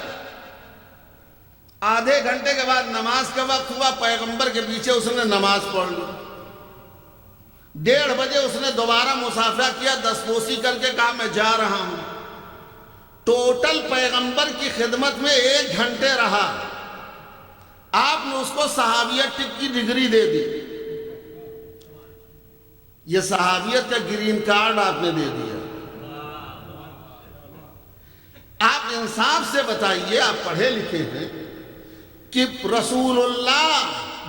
آدھے گھنٹے کے بعد نماز کا وقت ہوا، پیغمبر کے پیچھے اس نے نماز پڑھ لی۔ 1:30 بجے اس نے دوبارہ مصافحہ کیا، دستبوسی کر کے کہا میں جا رہا ہوں۔ ٹوٹل پیغمبر کی خدمت میں 1 گھنٹے رہا، آپ نے اس کو صحابیت کی ڈگری دے دی، یہ صحابیت کا گرین کارڈ آپ نے دے دیا۔ آپ انصاف سے بتائیے، آپ پڑھے لکھے ہیں، کہ رسول اللہ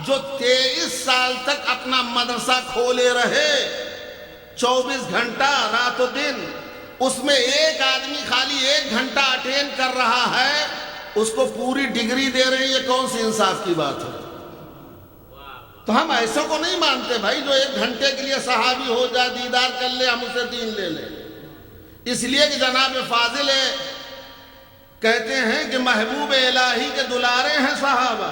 جو 23 سال تک اپنا مدرسہ کھولے رہے، 24 گھنٹہ رات و دن، اس میں ایک آدمی خالی 1 گھنٹہ اٹینڈ کر رہا ہے، اس کو پوری ڈگری دے رہے ہیں، یہ کون سی انصاف کی بات ہے؟ تو ہم ایسوں کو نہیں مانتے بھائی جو 1 گھنٹے کے لیے صحابی ہو جائے، دیدار کر لے، ہم اسے دین لے لیں۔ اس لیے کہ جناب فاضل کہتے ہیں کہ محبوب الہی کے دلارے ہیں صحابہ،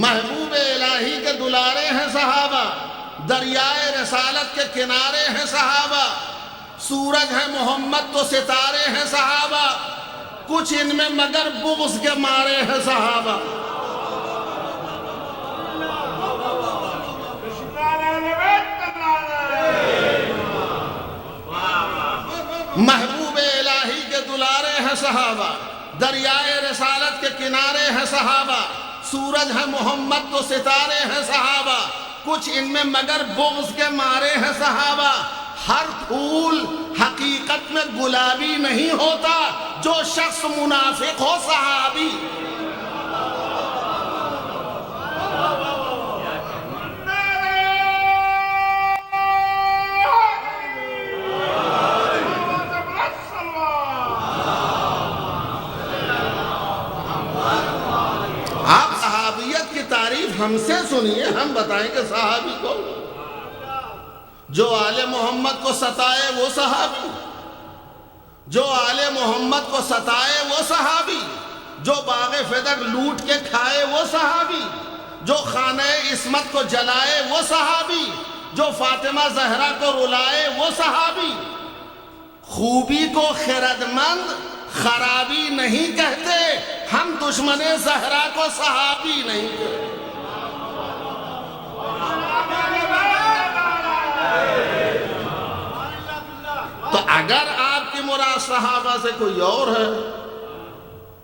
محبوب الہی کے دلارے ہیں صحابہ، دریائے رسالت کے کنارے ہیں صحابہ، سورج ہے محمد تو ستارے ہیں صحابہ، کچھ ان میں مگر بغض کے مارے ہیں صحابہ۔ محبوب الہی کے دلارے ہیں صحابہ، دریائے رسالت کے کنارے ہیں صحابہ، سورج ہے محمد تو ستارے ہیں صحابہ، کچھ ان میں مگر بغض کے مارے ہیں صحابہ۔ ہر پھول حقیقت میں گلابی نہیں ہوتا، جو شخص منافق ہو صحابی۔ آپ صحابیت کی تعریف ہم سے سنیے، ہم بتائیں کہ صحابی کو جو آل محمد کو ستائے وہ صحابی، جو آل محمد کو ستائے وہ صحابی، جو باغ فدق لوٹ کے کھائے وہ صحابی، جو خانہ عصمت کو جلائے وہ صحابی، جو فاطمہ زہرا کو رلائے وہ صحابی۔ خوبی کو خردمند خرابی نہیں کہتے، ہم دشمن زہرا کو صحابی نہیں کہتے۔ تو اگر آپ کی مراد صحابہ سے کوئی اور ہے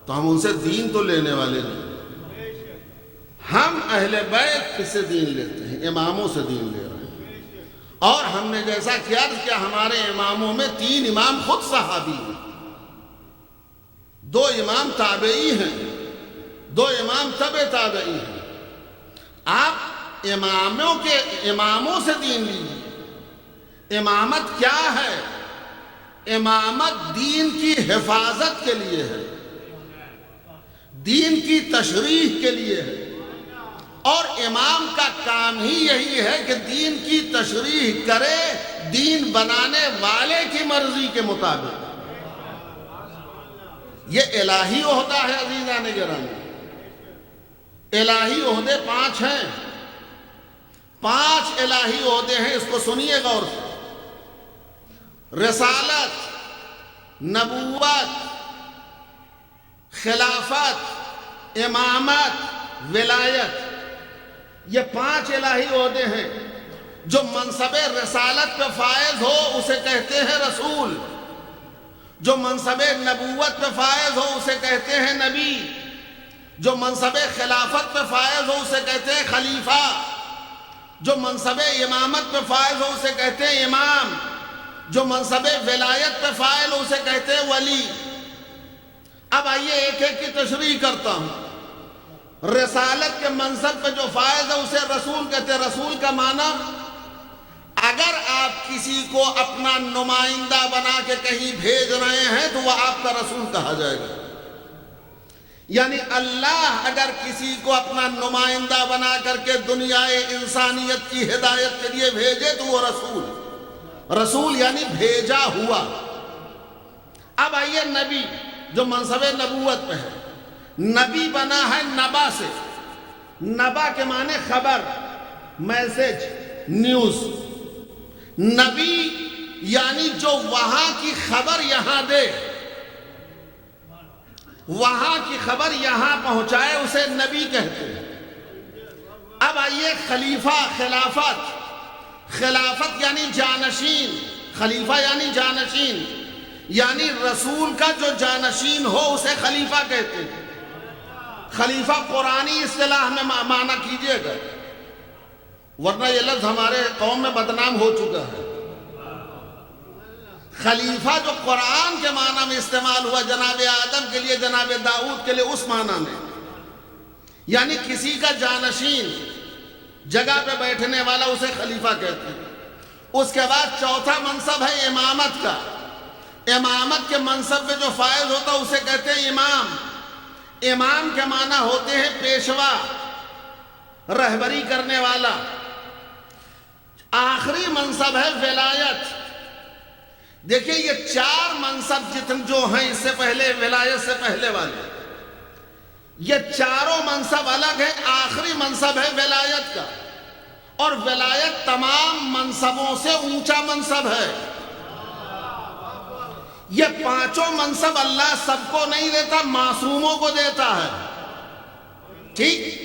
تو ہم ان سے دین تو لینے والے نہیں، ہم اہل بیت سے دین لیتے ہیں، اماموں سے دین لے رہے ہیں۔ اور ہم نے جیسا کیا کہ ہمارے اماموں میں 3 امام خود صحابی ہیں، 2 امام تابعی ہیں، 2 امام تبع تابعی ہیں۔ آپ اماموں سے دین لیجیے۔ امامت کیا ہے؟ امامت دین کی حفاظت کے لیے ہے، دین کی تشریح کے لیے ہے، اور امام کا کام ہی یہی ہے کہ دین کی تشریح کرے دین بنانے والے کی مرضی کے مطابق۔ یہ الہی عہدہ ہے عزیزان گرامی، الہی عہدے 5 ہیں، 5 الہی عہدے ہیں، اس کو سنیے غور سے۔ رسالت، نبوت، خلافت، امامت، ولایت، یہ 5 الہی عہدے ہیں۔ جو منصب رسالت پہ فائز ہو اسے کہتے ہیں رسول، جو منصب نبوت پہ فائز ہو اسے کہتے ہیں نبی، جو منصب خلافت پہ فائز ہو اسے کہتے ہیں خلیفہ، جو منصب امامت پہ فائز ہو اسے کہتے ہیں امام، جو منصب ولایت پہ فائل ہو اسے کہتے ہیں ولی۔ اب آئیے ایک ایک کی تشریح کرتا ہوں۔ رسالت کے منصب پہ جو فائز ہے اسے رسول کہتے ہیں۔ رسول کا معنی، اگر آپ کسی کو اپنا نمائندہ بنا کے کہیں بھیج رہے ہیں تو وہ آپ کا رسول کہا جائے گا۔ یعنی اللہ اگر کسی کو اپنا نمائندہ بنا کر کے دنیائے انسانیت کی ہدایت کے لیے بھیجے تو وہ رسول، رسول یعنی بھیجا ہوا۔ اب آئیے نبی، جو منصب نبوت پہ ہے، نبی بنا ہے نبا سے۔ نبا کے معنی خبر، میسج، نیوز۔ نبی یعنی جو وہاں کی خبر یہاں دے، وہاں کی خبر یہاں پہنچائے، اسے نبی کہتے ہیں۔ اب آئیے خلیفہ، خلافت۔ خلافت یعنی جانشین، خلیفہ یعنی جانشین، یعنی رسول کا جو جانشین ہو اسے خلیفہ کہتے ہیں۔ خلیفہ قرآنی اصطلاح میں معنی کیجئے گا، ورنہ یہ لفظ ہمارے قوم میں بدنام ہو چکا ہے۔ خلیفہ جو قرآن کے معنی میں استعمال ہوا جناب آدم کے لیے، جناب داؤد کے لیے، اس معنی میں یعنی کسی کا جانشین، جگہ پہ بیٹھنے والا، اسے خلیفہ کہتے ہیں۔ اس کے بعد چوتھا منصب ہے امامت کا۔ امامت کے منصب پہ جو فائز ہوتا ہے اسے کہتے ہیں امام۔ امام کے معنی ہوتے ہیں پیشوا، رہبری کرنے والا. آخری منصب ہے ولایت. دیکھیں یہ 4 منصب جتنے جو ہیں اس سے پہلے ولایت سے پہلے والے، یہ چاروں منصب الگ ہیں. آخری منصب ہے ولایت کا، اور ولایت تمام منصبوں سے اونچا منصب ہے. یہ 5 منصب اللہ سب کو نہیں دیتا، معصوموں کو دیتا ہے. ٹھیک.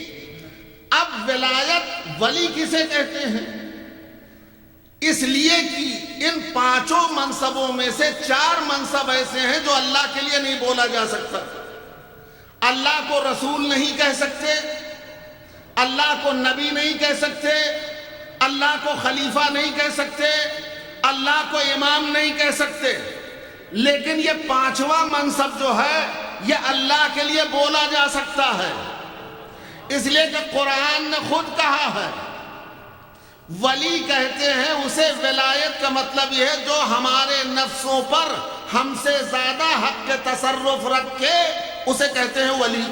اب ولایت ولی کسے کہتے ہیں؟ اس لیے کہ ان 5 منصبوں میں سے 4 منصب ایسے ہیں جو اللہ کے لیے نہیں بولا جا سکتا. اللہ کو رسول نہیں کہہ سکتے، اللہ کو نبی نہیں کہہ سکتے، اللہ کو خلیفہ نہیں کہہ سکتے، اللہ کو امام نہیں کہہ سکتے. لیکن یہ 5واں منصب جو ہے یہ اللہ کے لیے بولا جا سکتا ہے. اس لیے کہ قرآن نے خود کہا ہے، ولی کہتے ہیں اسے. ولایت کا مطلب یہ ہے جو ہمارے نفسوں پر ہم سے زیادہ حق کے تصرف رکھ کے، اسے کہتے ہیں ولی.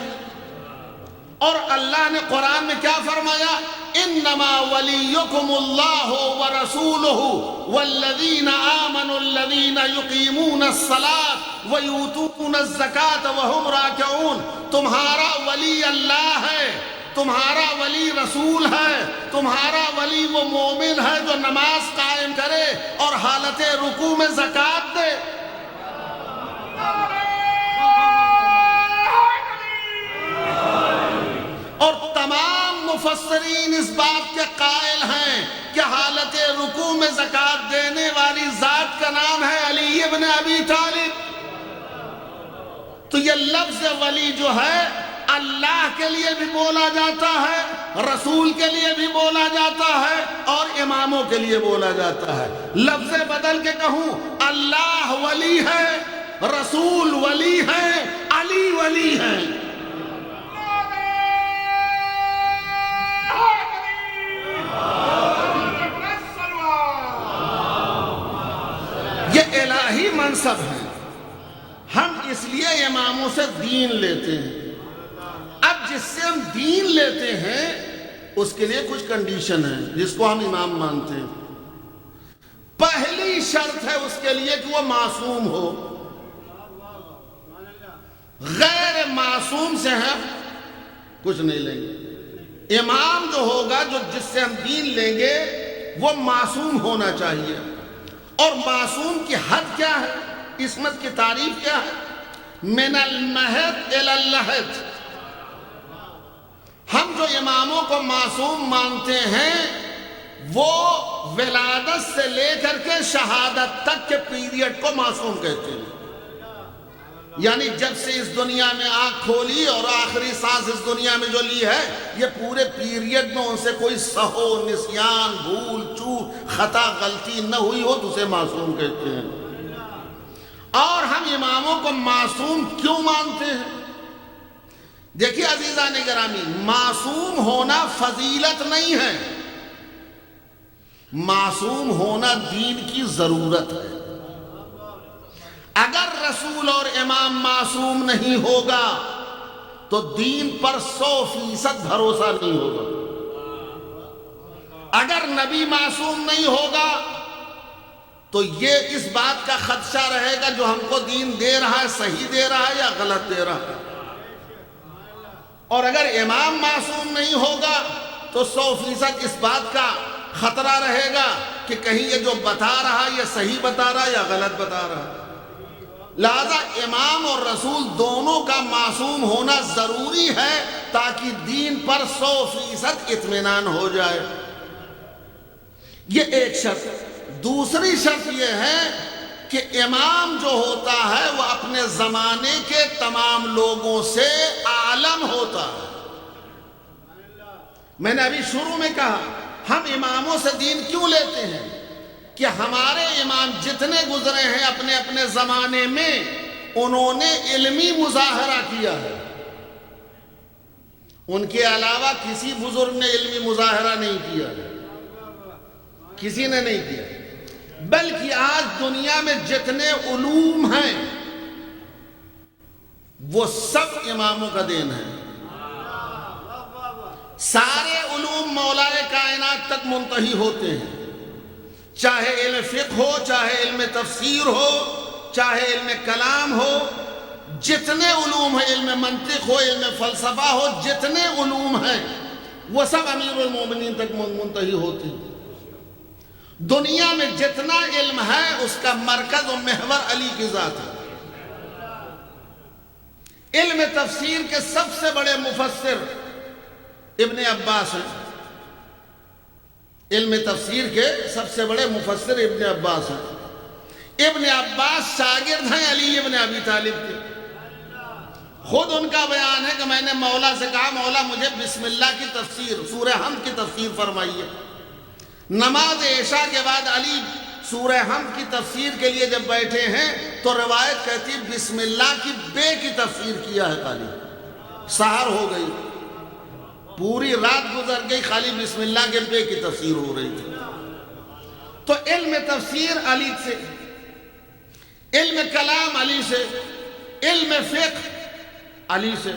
اور اللہ نے قرآن میں کیا فرمایا؟ انما ولیکم اللہ ورسولہ والذین آمنوا الذین یقیمون الصلاۃ ویؤتون الزکاۃ وہم راکعون. تمہارا ولی اللہ ہے، تمہارا ولی رسول ہے، تمہارا ولی وہ مومن ہے جو نماز قائم کرے اور حالت رکوع میں زکوٰۃ دے. اور تمام مفسرین اس بات کے قائل ہیں کہ حالت رکوع میں زکوٰۃ دینے والی ذات کا نام ہے علی ابن ابی طالب. تو یہ لفظ ولی جو ہے اللہ کے لیے بھی بولا جاتا ہے، رسول کے لیے بھی بولا جاتا ہے، اور اماموں کے لیے بولا جاتا ہے. لفظ بدل کے کہوں، اللہ ولی ہے، رسول ولی ہے، علی ولی ہے. یہ الہی منصب ہے. ہم اس لیے اماموں سے دین لیتے ہیں. اب جس سے ہم دین لیتے ہیں اس کے لیے کچھ کنڈیشن ہے جس کو ہم امام مانتے ہیں. پہلی شرط ہے اس کے لیے کہ وہ معصوم ہو. غیر معصوم سے ہم کچھ نہیں لیں گے. امام جو ہوگا جس سے ہم دین لیں گے وہ معصوم ہونا چاہیے. اور معصوم کی حد کیا ہے؟ عصمت کی تعریف کیا ہے؟ من المہد الی اللحد. ہم جو اماموں کو معصوم مانتے ہیں وہ ولادت سے لے کر کے شہادت تک کے پیریڈ کو معصوم کہتے ہیں. یعنی جب سے اس دنیا میں آنکھ کھولی اور آخری سانس اس دنیا میں جو لی ہے، یہ پورے پیریڈ میں ان سے کوئی سہو، نسیان، بھول چوک، خطا، غلطی نہ ہوئی ہو تو اسے معصوم کہتے ہیں. اور ہم اماموں کو معصوم کیوں مانتے ہیں؟ دیکھیے عزیزان گرامی، معصوم ہونا فضیلت نہیں ہے، معصوم ہونا دین کی ضرورت ہے. اگر رسول اور امام معصوم نہیں ہوگا تو دین پر 100% بھروسہ نہیں ہوگا. اگر نبی معصوم نہیں ہوگا تو یہ اس بات کا خدشہ رہے گا جو ہم کو دین دے رہا ہے صحیح دے رہا ہے یا غلط دے رہا ہے. اور اگر امام معصوم نہیں ہوگا تو 100% اس بات کا خطرہ رہے گا کہ کہیں یہ جو بتا رہا ہے یہ صحیح بتا رہا ہے یا غلط بتا رہا ہے. لہذا امام اور رسول دونوں کا معصوم ہونا ضروری ہے تاکہ دین پر 100% اطمینان ہو جائے. یہ ایک شرط. دوسری شرط یہ ہے کہ امام جو ہوتا ہے وہ اپنے زمانے کے تمام لوگوں سے عالم ہوتا ہے. میں نے ابھی شروع میں کہا ہم اماموں سے دین کیوں لیتے ہیں کہ ہمارے امام جتنے گزرے ہیں اپنے اپنے زمانے میں انہوں نے علمی مظاہرہ کیا ہے. ان کے علاوہ کسی بزرگ نے علمی مظاہرہ نہیں کیا، کسی نے نہیں کیا. بلکہ آج دنیا میں جتنے علوم ہیں وہ سب اماموں کا دین ہے. سارے علوم مولائے کائنات تک منتہی ہوتے ہیں، چاہے علم فقہ ہو، چاہے علم تفسیر ہو، چاہے علم کلام ہو، جتنے علوم ہیں، علم منطق ہو، علم فلسفہ ہو، جتنے علوم ہیں وہ سب امیر المومنین تک منتہی ہوتے ہیں۔ دنیا میں جتنا علم ہے اس کا مرکز و محور علی کی ذات ہے۔ علم تفسیر کے سب سے بڑے مفسر ابن عباس ہیں، علم تفسیر کے سب سے بڑے مفسر ابن عباس ہیں۔ ابن عباس شاگرد ہیں علی ابن ابی طالب کے۔ خود ان کا بیان ہے کہ میں نے مولا سے کہا مولا مجھے بسم اللہ کی تفسیر، سورہ حمد کی تفسیر فرمائیے۔ نماز عشاء کے بعد علی سورہ حمد کی تفسیر کے لیے جب بیٹھے ہیں تو روایت کہتی بسم اللہ کی بے کی تفسیر کیا ہے خالی۔ سحر ہو گئی، پوری رات گزر گئی، خالی بسم اللہ کے بے کی تفسیر ہو رہی تھی۔ تو علم تفسیر علی سے، علم کلام علی سے، علم فقہ علی سے،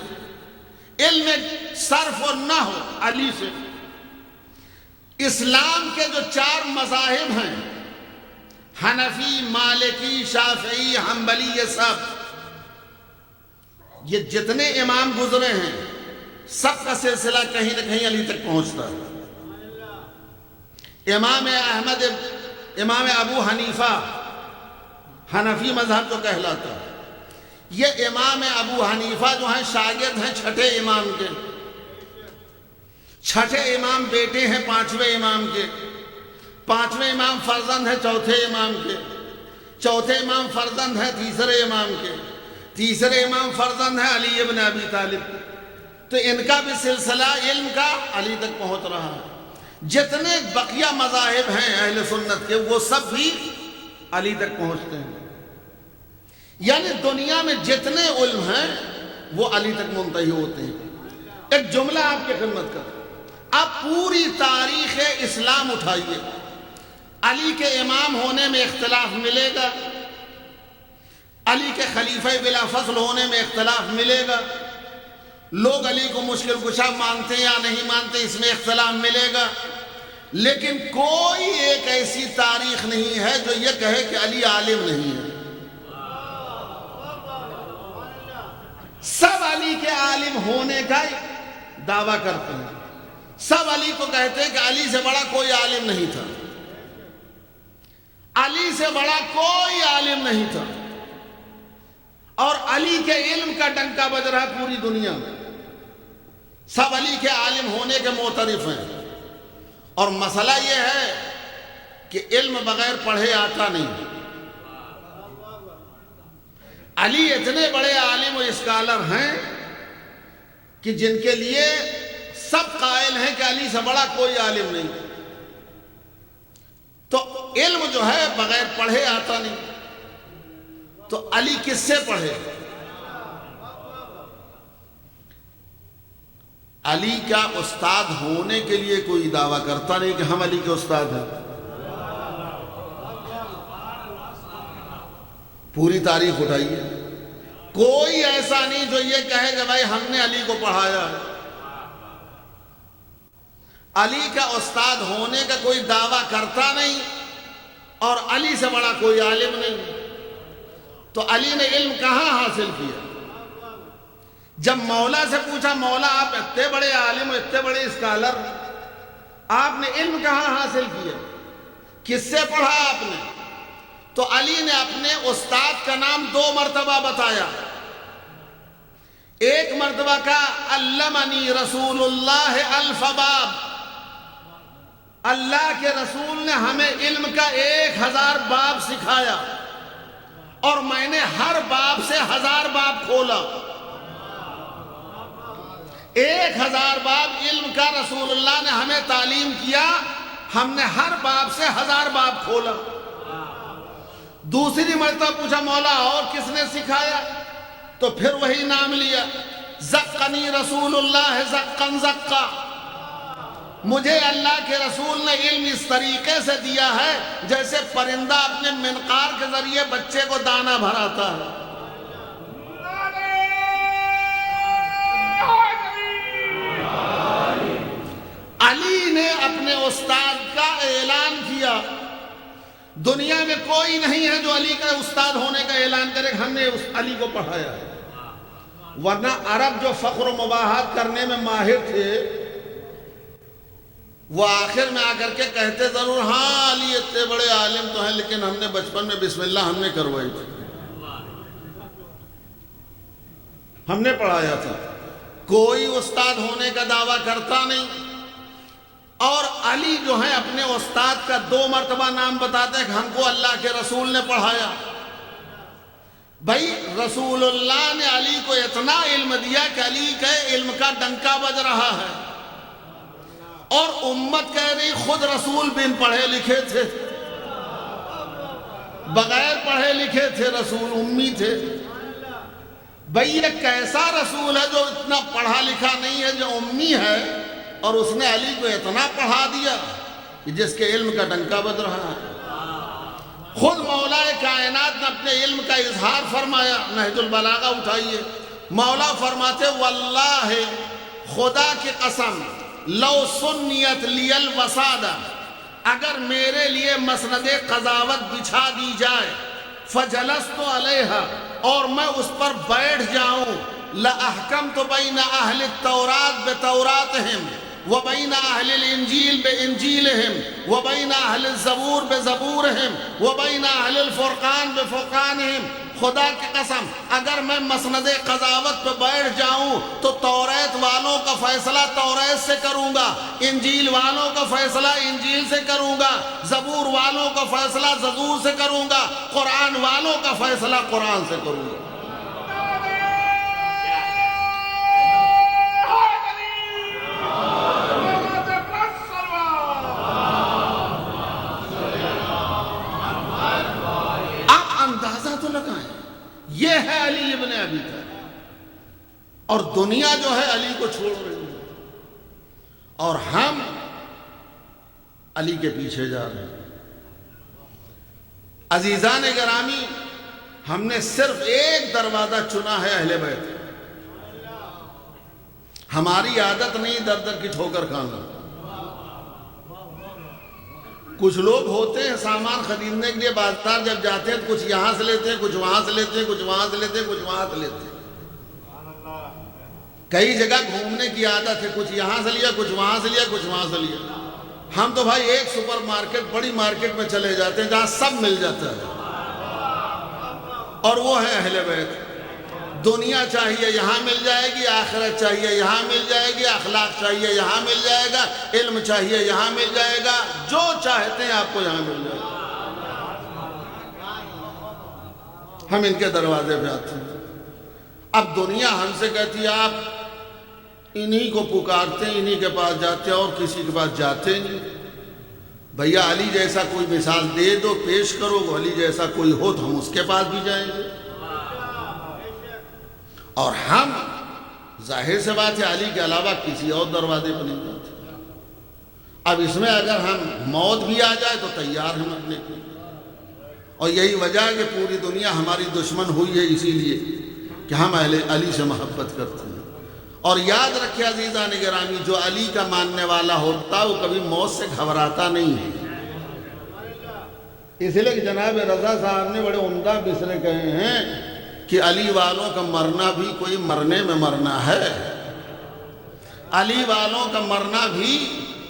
علم صرف و نحو علی سے۔ اسلام کے جو 4 مذاہب ہیں، حنفی، مالکی، شافعی، حنبلی، یہ سب، یہ جتنے امام گزرے ہیں سب کا سلسلہ کہیں نہ کہیں علی تک پہنچتا ہے۔ امام احمد، امام ابو حنیفہ حنفی مذہب جو کہلاتا ہے، یہ امام ابو حنیفہ جو ہیں شاگرد ہیں چھٹے امام کے۔ چھٹے امام بیٹے ہیں 5ویں امام کے، 5ویں امام فرزند ہیں چوتھے امام کے، چوتھے امام فرزند ہیں تیسرے امام کے، تیسرے امام فرزند ہیں علی ابن ابی طالب کے۔ تو ان کا بھی سلسلہ علم کا علی تک پہنچ رہا ہے۔ جتنے بقیہ مذاہب ہیں اہل سنت کے وہ سب بھی علی تک پہنچتے ہیں۔ یعنی دنیا میں جتنے علم ہیں وہ علی تک منتہی ہوتے ہیں۔ ایک جملہ آپ کی خدمت کر، آپ پوری تاریخ اسلام اٹھائیے، علی کے امام ہونے میں اختلاف ملے گا، علی کے خلیفہ بلا فصل ہونے میں اختلاف ملے گا، لوگ علی کو مشکل کشا مانتے یا نہیں مانتے اس میں اختلاف ملے گا، لیکن کوئی ایک ایسی تاریخ نہیں ہے جو یہ کہے کہ علی عالم نہیں ہے۔ سب علی کے عالم ہونے کا دعویٰ کرتے ہیں، سب علی کو کہتے ہیں کہ علی سے بڑا کوئی عالم نہیں تھا، علی سے بڑا کوئی عالم نہیں تھا، اور علی کے علم کا ڈنکا بج رہا پوری دنیا میں۔ سب علی کے عالم ہونے کے معترف ہیں، اور مسئلہ یہ ہے کہ علم بغیر پڑھے آتا نہیں۔ علی اتنے بڑے عالم و اسکالر ہیں کہ جن کے لیے سب قائل ہیں کہ علی سے بڑا کوئی عالم نہیں۔ تو علم جو ہے بغیر پڑھے آتا نہیں، تو علی کس سے پڑھے؟ علی کا استاد ہونے کے لیے کوئی دعویٰ کرتا نہیں کہ ہم علی کے استاد ہیں۔ پوری تاریخ اٹھائیے، کوئی ایسا نہیں جو یہ کہے کہ بھائی ہم نے علی کو پڑھایا ہے۔ علی کا استاد ہونے کا کوئی دعویٰ کرتا نہیں، اور علی سے بڑا کوئی عالم نہیں۔ تو علی نے علم کہاں حاصل کیا؟ جب مولا سے پوچھا مولا آپ اتنے بڑے عالم و اتنے بڑے اسکالر، آپ نے علم کہاں حاصل کیا؟ کس سے پڑھا آپ نے؟ تو علی نے اپنے استاد کا نام 2 مرتبہ بتایا۔ ایک مرتبہ کا علمنی رسول اللہ الف باب، اللہ کے رسول نے ہمیں علم کا 1000 باب سکھایا، اور میں نے ہر باب سے 1000 باب کھولا۔ 1000 باب علم کا رسول اللہ نے ہمیں تعلیم کیا، ہم نے ہر باب سے 1000 باب کھولا۔ دوسری مرتبہ پوچھا مولا اور کس نے سکھایا؟ تو پھر وہی نام لیا، زقنی رسول اللہ زقن زقا، مجھے اللہ کے رسول نے علم اس طریقے سے دیا ہے جیسے پرندہ اپنے منقار کے ذریعے بچے کو دانہ بھراتا ہے۔ علی نے اپنے استاد کا اعلان کیا. دنیا میں کوئی نہیں ہے جو علی کا استاد ہونے کا اعلان کرے کہ ہم نے اس علی کو پڑھایا. ورنہ عرب جو فخر و مباحات کرنے میں ماہر تھے وہ آخر میں آ کر کے کہتے ضرور ہاں علی اتنے بڑے عالم تو ہیں لیکن ہم نے بچپن میں بسم اللہ ہم نے کروائی تھی, ہم نے پڑھایا تھا. کوئی استاد ہونے کا دعویٰ کرتا نہیں. اور علی جو ہے اپنے استاد کا 2 مرتبہ نام بتاتے ہیں کہ ہم کو اللہ کے رسول نے پڑھایا. بھائی رسول اللہ نے علی کو اتنا علم دیا کہ علی کے علم کا ڈنکا بج رہا ہے, اور امت کہہ رہی خود رسول بن پڑھے لکھے تھے, بغیر پڑھے لکھے تھے, رسول امی تھے. بھئی یہ کیسا رسول ہے جو اتنا پڑھا لکھا نہیں ہے, جو امی ہے, اور اس نے علی کو اتنا پڑھا دیا کہ جس کے علم کا ڈنکا بج رہا ہے. خود مولا کائنات نے اپنے علم کا اظہار فرمایا. نہج البلاغہ اٹھائیے, مولا فرماتے واللہ خدا کی قسم لو سنیت لی الوسادہ, اگر میرے لیے مسند قضاوت بچھا دی جائے, فجلست علیہا, اور میں اس پر بیٹھ جاؤں, لأحکمت بین اہل التورات بتوراتہم وبین اہل الانجیل بانجیلہم وبین اہل الزبور بزبورہم وبین اہل الفرقان بفرقانہم. خدا کی قسم اگر میں مسند قضاوت پہ بیٹھ جاؤں تو توریت والوں کا فیصلہ توریت سے کروں گا, انجیل والوں کا فیصلہ انجیل سے کروں گا, زبور والوں کا فیصلہ زبور سے کروں گا, قرآن والوں کا فیصلہ قرآن سے کروں گا. یہ ہے علی ابن ابی طالب, اور دنیا جو ہے علی کو چھوڑ رہی ہے, اور ہم علی کے پیچھے جا رہے ہیں. عزیزان گرامی, ہم نے صرف ایک دروازہ چنا ہے اہل بیت. ہماری عادت نہیں در در کی ٹھوکر کھانا. کچھ لوگ ہوتے ہیں سامان خریدنے کے لیے بازار جب جاتے ہیں تو کچھ یہاں سے لیتے ہیں, کچھ وہاں سے لیتے ہیں, کچھ وہاں سے لیتے ہیں, کچھ وہاں سے لیتے ہیں. کئی جگہ گھومنے کی عادت ہے, کچھ یہاں سے لیا, کچھ وہاں سے لیا, کچھ وہاں سے لیا. ہم تو بھائی ایک سپر مارکیٹ, بڑی مارکیٹ میں چلے جاتے ہیں جہاں سب مل جاتا ہے, اور وہ ہے اہل بیت. دنیا چاہیے یہاں مل جائے گی, آخرت چاہیے یہاں مل جائے گی, اخلاق چاہیے یہاں مل جائے گا, علم چاہیے یہاں مل جائے گا, جو چاہتے ہیں آپ کو یہاں مل جائے گا. ہم ان کے دروازے پہ آتے ہیں. اب دنیا ہم سے کہتی ہے آپ انہی کو پکارتے ہیں, انہی کے پاس جاتے ہیں, اور کسی کے پاس جاتے نہیں. بھیا علی جیسا کوئی مثال دے دو, پیش کرو, علی جیسا کوئی ہو تو ہم اس کے پاس بھی جائیں گے. اور ہم ظاہر سے بات ہے علی کے علاوہ کسی اور دروازے پر نہیں جاتے. اب اس میں اگر ہم موت بھی آ جائے تو تیار ہیں مرنے کے. اور یہی وجہ ہے کہ پوری دنیا ہماری دشمن ہوئی ہے اسی لیے کہ ہم اہل علی سے محبت کرتے ہیں. اور یاد رکھیں عزیزان گرامی, جو علی کا ماننے والا ہوتا وہ کبھی موت سے گھبراتا نہیں ہے. اس لیے کہ جناب رضا صاحب نے بڑے عمدہ بسرے کہے ہیں کہ علی والوں کا مرنا بھی کوئی مرنے میں مرنا ہے. علی والوں کا مرنا بھی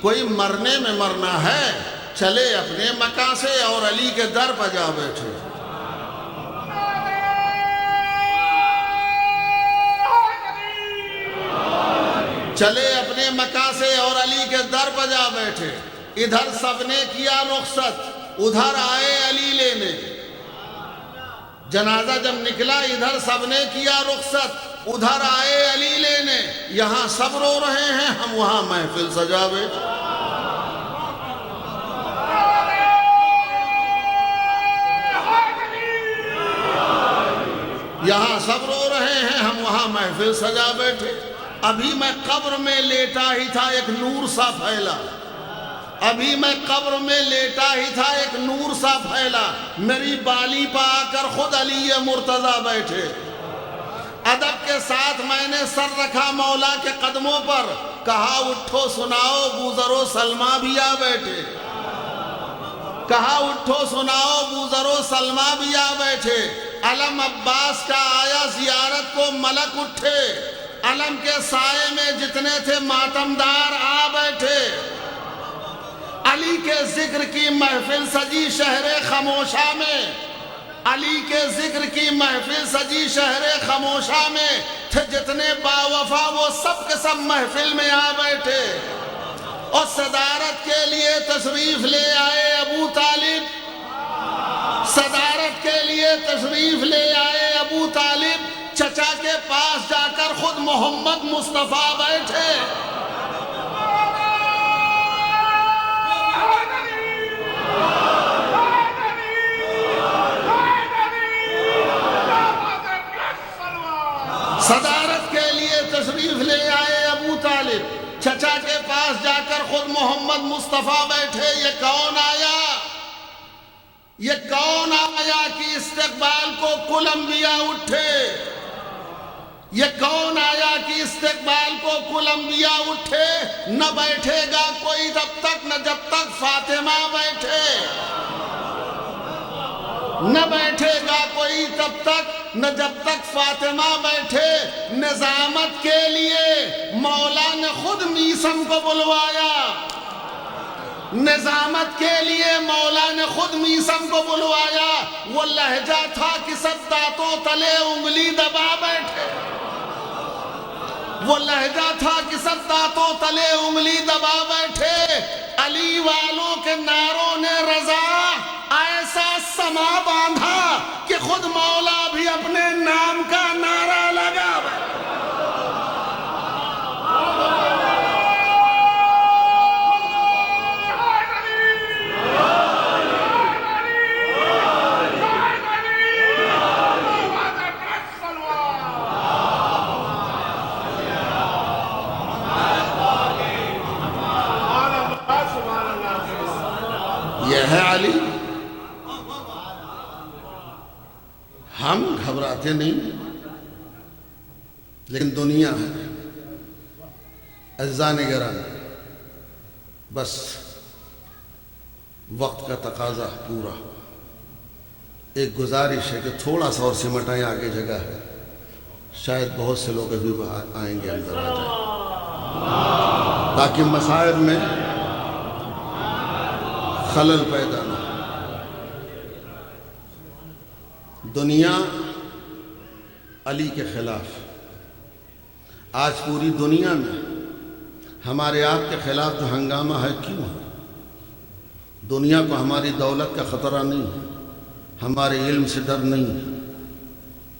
کوئی مرنے میں مرنا ہے. چلے اپنے مکان سے اور علی کے در پر جا بیٹھے. چلے اپنے مکان سے اور علی کے در پر جا بیٹھے. ادھر سب نے کیا رخصت, ادھر آئے علی لینے. جنازہ جب نکلا ادھر سب نے کیا رخصت, ادھر آئے علی لینے. یہاں سب رو رہے ہیں, ہم وہاں محفل سجا بیٹھے. یہاں سب رو رہے ہیں, ہم وہاں محفل سجا بیٹھے. ابھی میں قبر میں لیٹا ہی تھا, ایک نور سا پھیلا. ابھی میں قبر میں لیٹا ہی تھا, ایک نور سا پھیلا. میری بالی پا کر خود علی مرتضیٰ بیٹھے. ادب کے ساتھ میں نے سر رکھا مولا کے قدموں پر، کہا اٹھو سناؤ بوذر و سلمہ بھی آ بیٹھے، کہا اٹھو سناؤ بوذر و سلمہ بھی آ بیٹھے، علم عباس کا آیا زیارت کو ملک اٹھے، علم کے سائے میں جتنے تھے ماتمدار آ بیٹھے، علی کے ذکر کی محفل سجی شہر خاموشہ میں، علی کے ذکر کی محفل سجی شہر خاموشہ میں، تھے جتنے باوفا وہ سب کے سب محفل میں آ بیٹھے، اور صدارت کے لیے تشریف لے آئے ابو طالب، صدارت کے لیے تشریف لے آئے ابو طالب، چچا کے پاس جا کر خود محمد مصطفیٰ بیٹھے، صدارت کے لیے تشریف لے آئے ابو طالب، چچا کے پاس جا کر خود محمد مصطفیٰ بیٹھے، یہ کون آیا، یہ کون آیا کہ استقبال کو کل انبیاء اٹھے، یہ کون آیا کہ استقبال کو کل انبیاء اٹھے، نہ بیٹھے گا کوئی تب تک نہ جب تک فاطمہ بیٹھے، نہ بیٹھے گا کوئی تب تک نہ جب تک فاطمہ بیٹھے، نظامت کے لیے مولا نے خود میسم کو بلوایا، نظامت کے لیے مولا نے خود میسم کو بلوایا، وہ لہجہ تھا کہ سب دانتوں تلے انگلی دبا بیٹھے، وہ لہجہ تھا کہ سب دانتوں تلے انگلی دبا بیٹھے، علی والوں کے نعروں نے رضا ایسا سما باندھا کہ خود مولا بھی اپنے نام کا نعرہ لگا بیٹھے، یہ ہے علی۔ ہم گھبراتے نہیں، لیکن دنیا ہے عزیزان گرامی، بس وقت کا تقاضا پورا، ایک گزارش ہے کہ تھوڑا سا اور سمٹائیں، آگے جگہ ہے، شاید بہت سے لوگ ابھی آئیں گے، اندر آ جائیں، تاکہ مسائل میں خلل پیدا نہ ہو۔ دنیا علی کے خلاف، آج پوری دنیا میں ہمارے آپ کے خلاف جو ہنگامہ ہے، کیوں ہے؟ دنیا کو ہماری دولت کا خطرہ نہیں ہے، ہمارے علم سے ڈر نہیں ہے،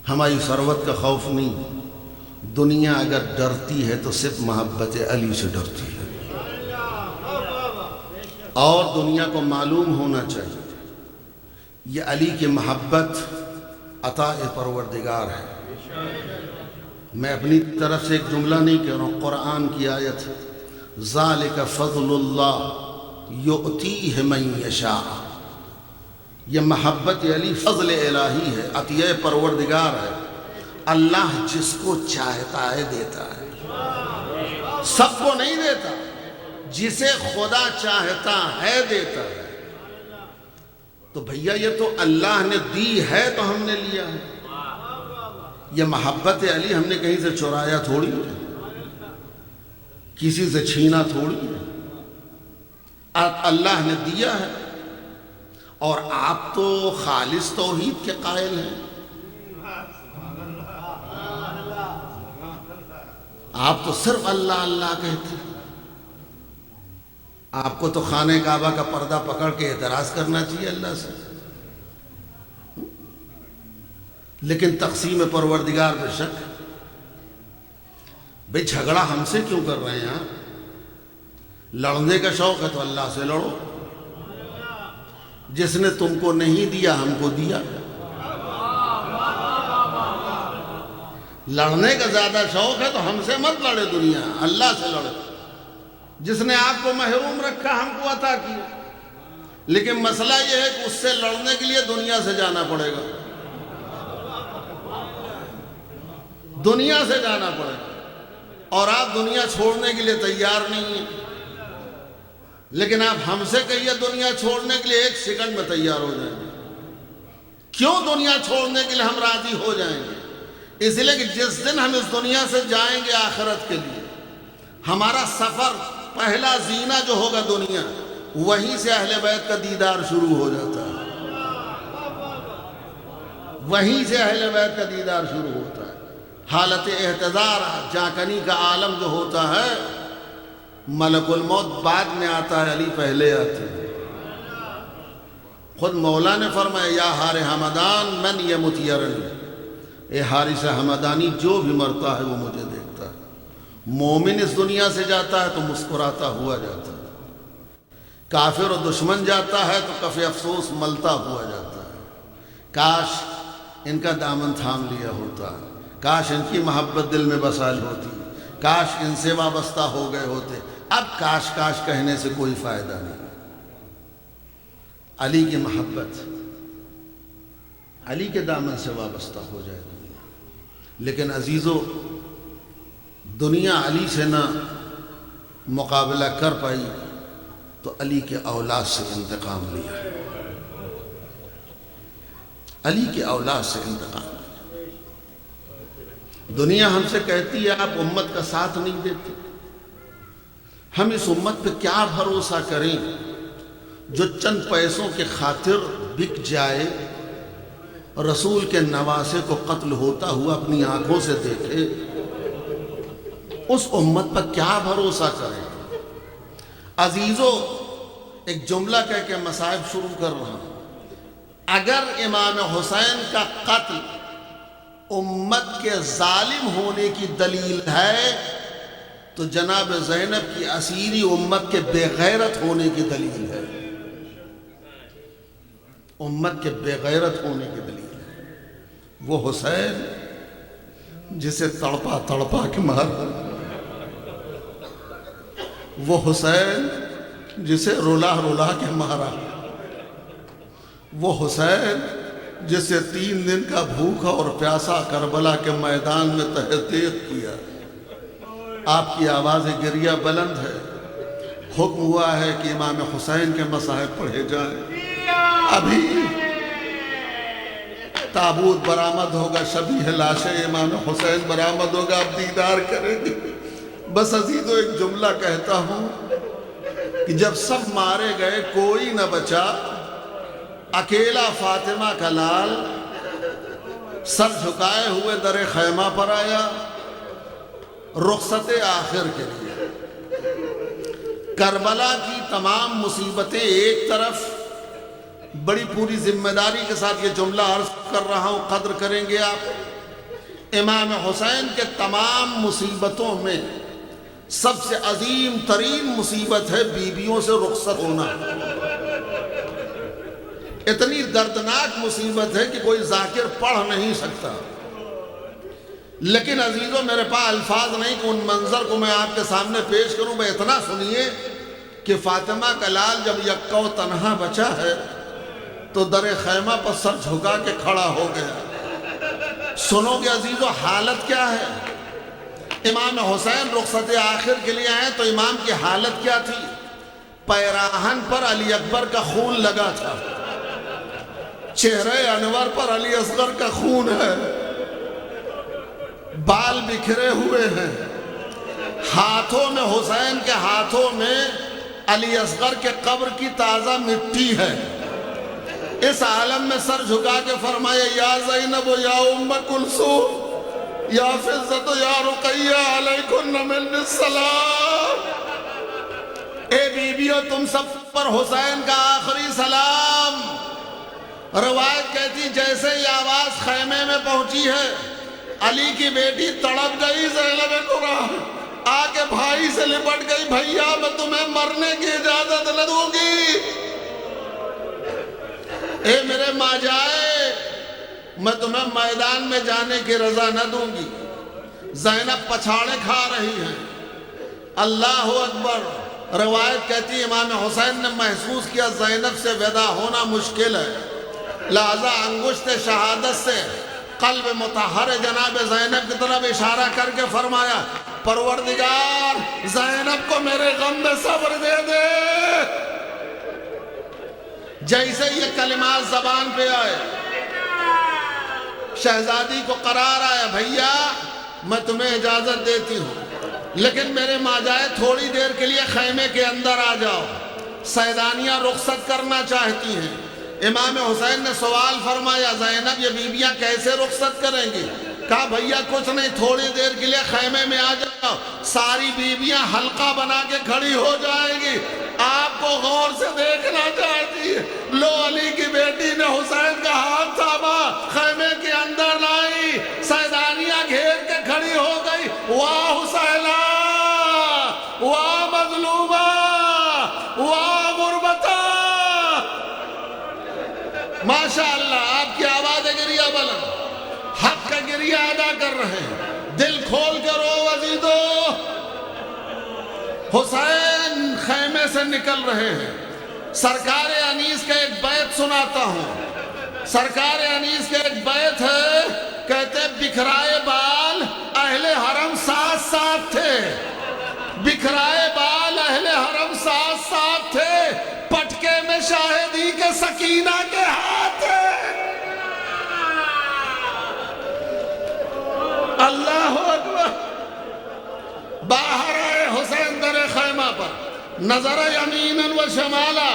ہماری ثروت کا خوف نہیں ہے، دنیا اگر ڈرتی ہے تو صرف محبت علی سے ڈرتی ہے، اور دنیا کو معلوم ہونا چاہیے یہ علی کی محبت عطا پروردگار ہے۔ میں اپنی طرف سے ایک جملہ نہیں کہہ رہا ہوں، قرآن کی آیت، ذالک فضل اللہ یؤتیہ من یشاء، یہ محبت علی فضل الہی ہے، عطیہ پروردگار ہے، اللہ جس کو چاہتا ہے دیتا ہے، سب کو نہیں دیتا، جسے خدا چاہتا ہے دیتا ہے۔ تو بھیا یہ تو اللہ نے دی ہے تو ہم نے لیا ہے، یہ محبت علی ہم نے کہیں سے چرایا تھوڑی ہے، کسی سے چھینا تھوڑی ہے، اللہ نے دیا ہے، اور آپ تو خالص توحید کے قائل ہیں، آپ تو صرف اللہ اللہ کہتے ہیں، آپ کو تو خانہ کعبہ کا پردہ پکڑ کے اعتراض کرنا چاہیے اللہ سے، لیکن تقسیم پروردگار بے شک، بھئی جھگڑا ہم سے کیوں کر رہے ہیں؟ لڑنے کا شوق ہے تو اللہ سے لڑو، جس نے تم کو نہیں دیا ہم کو دیا، لڑنے کا زیادہ شوق ہے تو ہم سے مت لڑے، دنیا اللہ سے لڑے، جس نے آپ کو محروم رکھا ہم کو عطا کیا، لیکن مسئلہ یہ ہے کہ اس سے لڑنے کے لیے دنیا سے جانا پڑے گا، دنیا سے جانا پڑے اور آپ دنیا چھوڑنے کے لیے تیار نہیں ہیں، لیکن آپ ہم سے کہیے دنیا چھوڑنے کے لیے 1 سیکنڈ میں تیار ہو جائیں گے۔ کیوں دنیا چھوڑنے کے لیے ہم راضی ہو جائیں گے؟ اس لیے کہ جس دن ہم اس دنیا سے جائیں گے آخرت کے لیے، ہمارا سفر پہلا زینہ جو ہوگا دنیا، وہیں سے اہل بیت کا دیدار شروع ہو جاتا ہے، وہیں سے اہل بیت کا دیدار شروع ہوتا ہے۔ حالت احتضار جاکنی کا عالم جو ہوتا ہے، ملک الموت بعد میں آتا ہے، علی پہلے آتے ہیں۔ خود مولا نے فرمایا یا حار حمدان من یمت یرنی، اے حارث حمدانی جو بھی مرتا ہے وہ مجھے دیکھتا ہے۔ مومن اس دنیا سے جاتا ہے تو مسکراتا ہوا جاتا ہے، کافر و دشمن جاتا ہے تو کف افسوس ملتا ہوا جاتا ہے۔ کاش ان کا دامن تھام لیا ہوتا، کاش ان کی محبت دل میں بسال ہوتی، کاش ان سے وابستہ ہو گئے ہوتے۔ اب کاش کاش کہنے سے کوئی فائدہ نہیں۔ علی کی محبت، علی کے دامن سے وابستہ ہو جائے دنیا۔ لیکن عزیزو، دنیا علی سے نہ مقابلہ کر پائی تو علی کے اولاد سے انتقام لیا، علی کے اولاد سے انتقام لیا۔ دنیا ہم سے کہتی ہے آپ امت کا ساتھ نہیں دیتے، ہم اس امت پہ کیا بھروسہ کریں جو چند پیسوں کے خاطر بک جائے، رسول کے نواسے کو قتل ہوتا ہوا اپنی آنکھوں سے دیکھے، اس امت پر کیا بھروسہ کریں؟ عزیزو، ایک جملہ کہہ کے مصائب شروع کر رہا ہوں۔ اگر امام حسین کا قتل امت کے ظالم ہونے کی دلیل ہے تو جناب زینب کی اسیری امت کے بے غیرت ہونے کی دلیل ہے، امت کے بے غیرت ہونے کی دلیل ہے۔ وہ حسین جسے تڑپا تڑپا کے مارا، وہ حسین جسے رلا رلا کے مارا، وہ حسین جسے 3 دن کا بھوکا اور پیاسا کربلا کے میدان میں تحقیق کیا۔ آپ کی آواز گریہ بلند ہے، حکم ہوا ہے کہ امام حسین کے مصاحب پڑھے جائیں۔ ابھی تابوت برآمد ہوگا، شبیہ لاش امام حسین برآمد ہوگا، آپ دیدار کریں گے۔ بس عزیزو، ایک جملہ کہتا ہوں کہ جب سب مارے گئے کوئی نہ بچا، اکیلا فاطمہ کا لال سر جھکائے ہوئے در خیمہ پر آیا رخصت آخر کے لیے۔ کربلا کی تمام مصیبتیں ایک طرف، بڑی پوری ذمہ داری کے ساتھ یہ جملہ عرض کر رہا ہوں، قدر کریں گے آپ۔ امام حسین کے تمام مصیبتوں میں سب سے عظیم ترین مصیبت ہے بیویوں سے رخصت ہونا۔ اتنی دردناک مصیبت ہے کہ کوئی ذاکر پڑھ نہیں سکتا۔ لیکن عزیزو، میرے پاس الفاظ نہیں کہ ان منظر کو میں آپ کے سامنے پیش کروں۔ میں اتنا سنیے کہ فاطمہ کا لال جب یکا و تنہا بچا ہے تو در خیمہ پر سر جھکا کے کھڑا ہو گیا۔ سنو گے عزیزو حالت کیا ہے؟ امام حسین رخصت آخر کے لیے آئے تو امام کی حالت کیا تھی؟ پیراہن پر علی اکبر کا خون لگا تھا، چہرے انور پر علی اصغر کا خون ہے، بال بکھرے ہوئے ہیں، ہاتھوں میں حسین کے ہاتھوں میں علی اصغر کے قبر کی تازہ مٹی ہے۔ اس عالم میں سر جھکا کے فرمایا یا زینب یا ام کلثوم یا فضت یا رقیہ علیکن من السلام، اے بیویو تم سب پر حسین کا آخری سلام۔ روایت کہتی جیسے یہ آواز خیمے میں پہنچی ہے، علی کی بیٹی تڑپ گئی، زینب قرآن آ کے بھائی سے لپٹ گئی، بھیا میں تمہیں مرنے کی اجازت نہ دوں گی، اے میرے ماں جائے میں تمہیں میدان میں جانے کی رضا نہ دوں گی۔ زینب پچھاڑے کھا رہی ہیں۔ اللہ اکبر۔ روایت کہتی ہے امام حسین نے محسوس کیا زینب سے ودا ہونا مشکل ہے، لہذا انگشت شہادت سے قلب مطہر جناب زینب کی طرف اشارہ کر کے فرمایا پروردگار زینب کو میرے غم میں صبر دے دے۔ جیسے یہ کلمات زبان پہ آئے شہزادی کو قرار آیا بھیا میں تمہیں اجازت دیتی ہوں لیکن میرے ماں جائے تھوڑی دیر کے لیے خیمے کے اندر آ جاؤ، سیدانیاں رخصت کرنا چاہتی ہیں۔ امام حسین نے سوال فرمایا زینب یہ بیویاں کیسے رخصت کریں گی؟ کہا بھیا کچھ نہیں، تھوڑی دیر کے لیے خیمے میں آ جاؤ، ساری بیویاں حلقہ بنا کے کھڑی ہو جائیں گی، آپ کو غور سے دیکھنا چاہتی ہے۔ لو علی کی بیٹی نے حسین کا ہاتھ تھاما، خیمے کے اندر لائی، سیدانیاں گھیر کے کھڑی ہو گئی، واہ حسینہ، واہ مظلومہ، واہ غربتہ، ماشاءاللہ آپ کی آواز گریہ بلند، حق کا گریہ ادا کر رہے ہیں، دل کھول کے رو عزیزو۔ حسین خیمے سے نکل رہے ہیں، سرکار انیس کا ایک بیت سناتا ہوں، سرکار انیس کا ایک بیت ہے، کہتے بکھرائے بال اہل حرم ساتھ ساتھ تھے، بکھرائے بال اہل حرم ساتھ ساتھ تھے، پٹکے میں شاہدی کے سکینہ کے ہاتھ تھے۔ اللہ اکبر۔ باہر آئے حسین در خیمہ پر، نظر یمیناً و شمالا،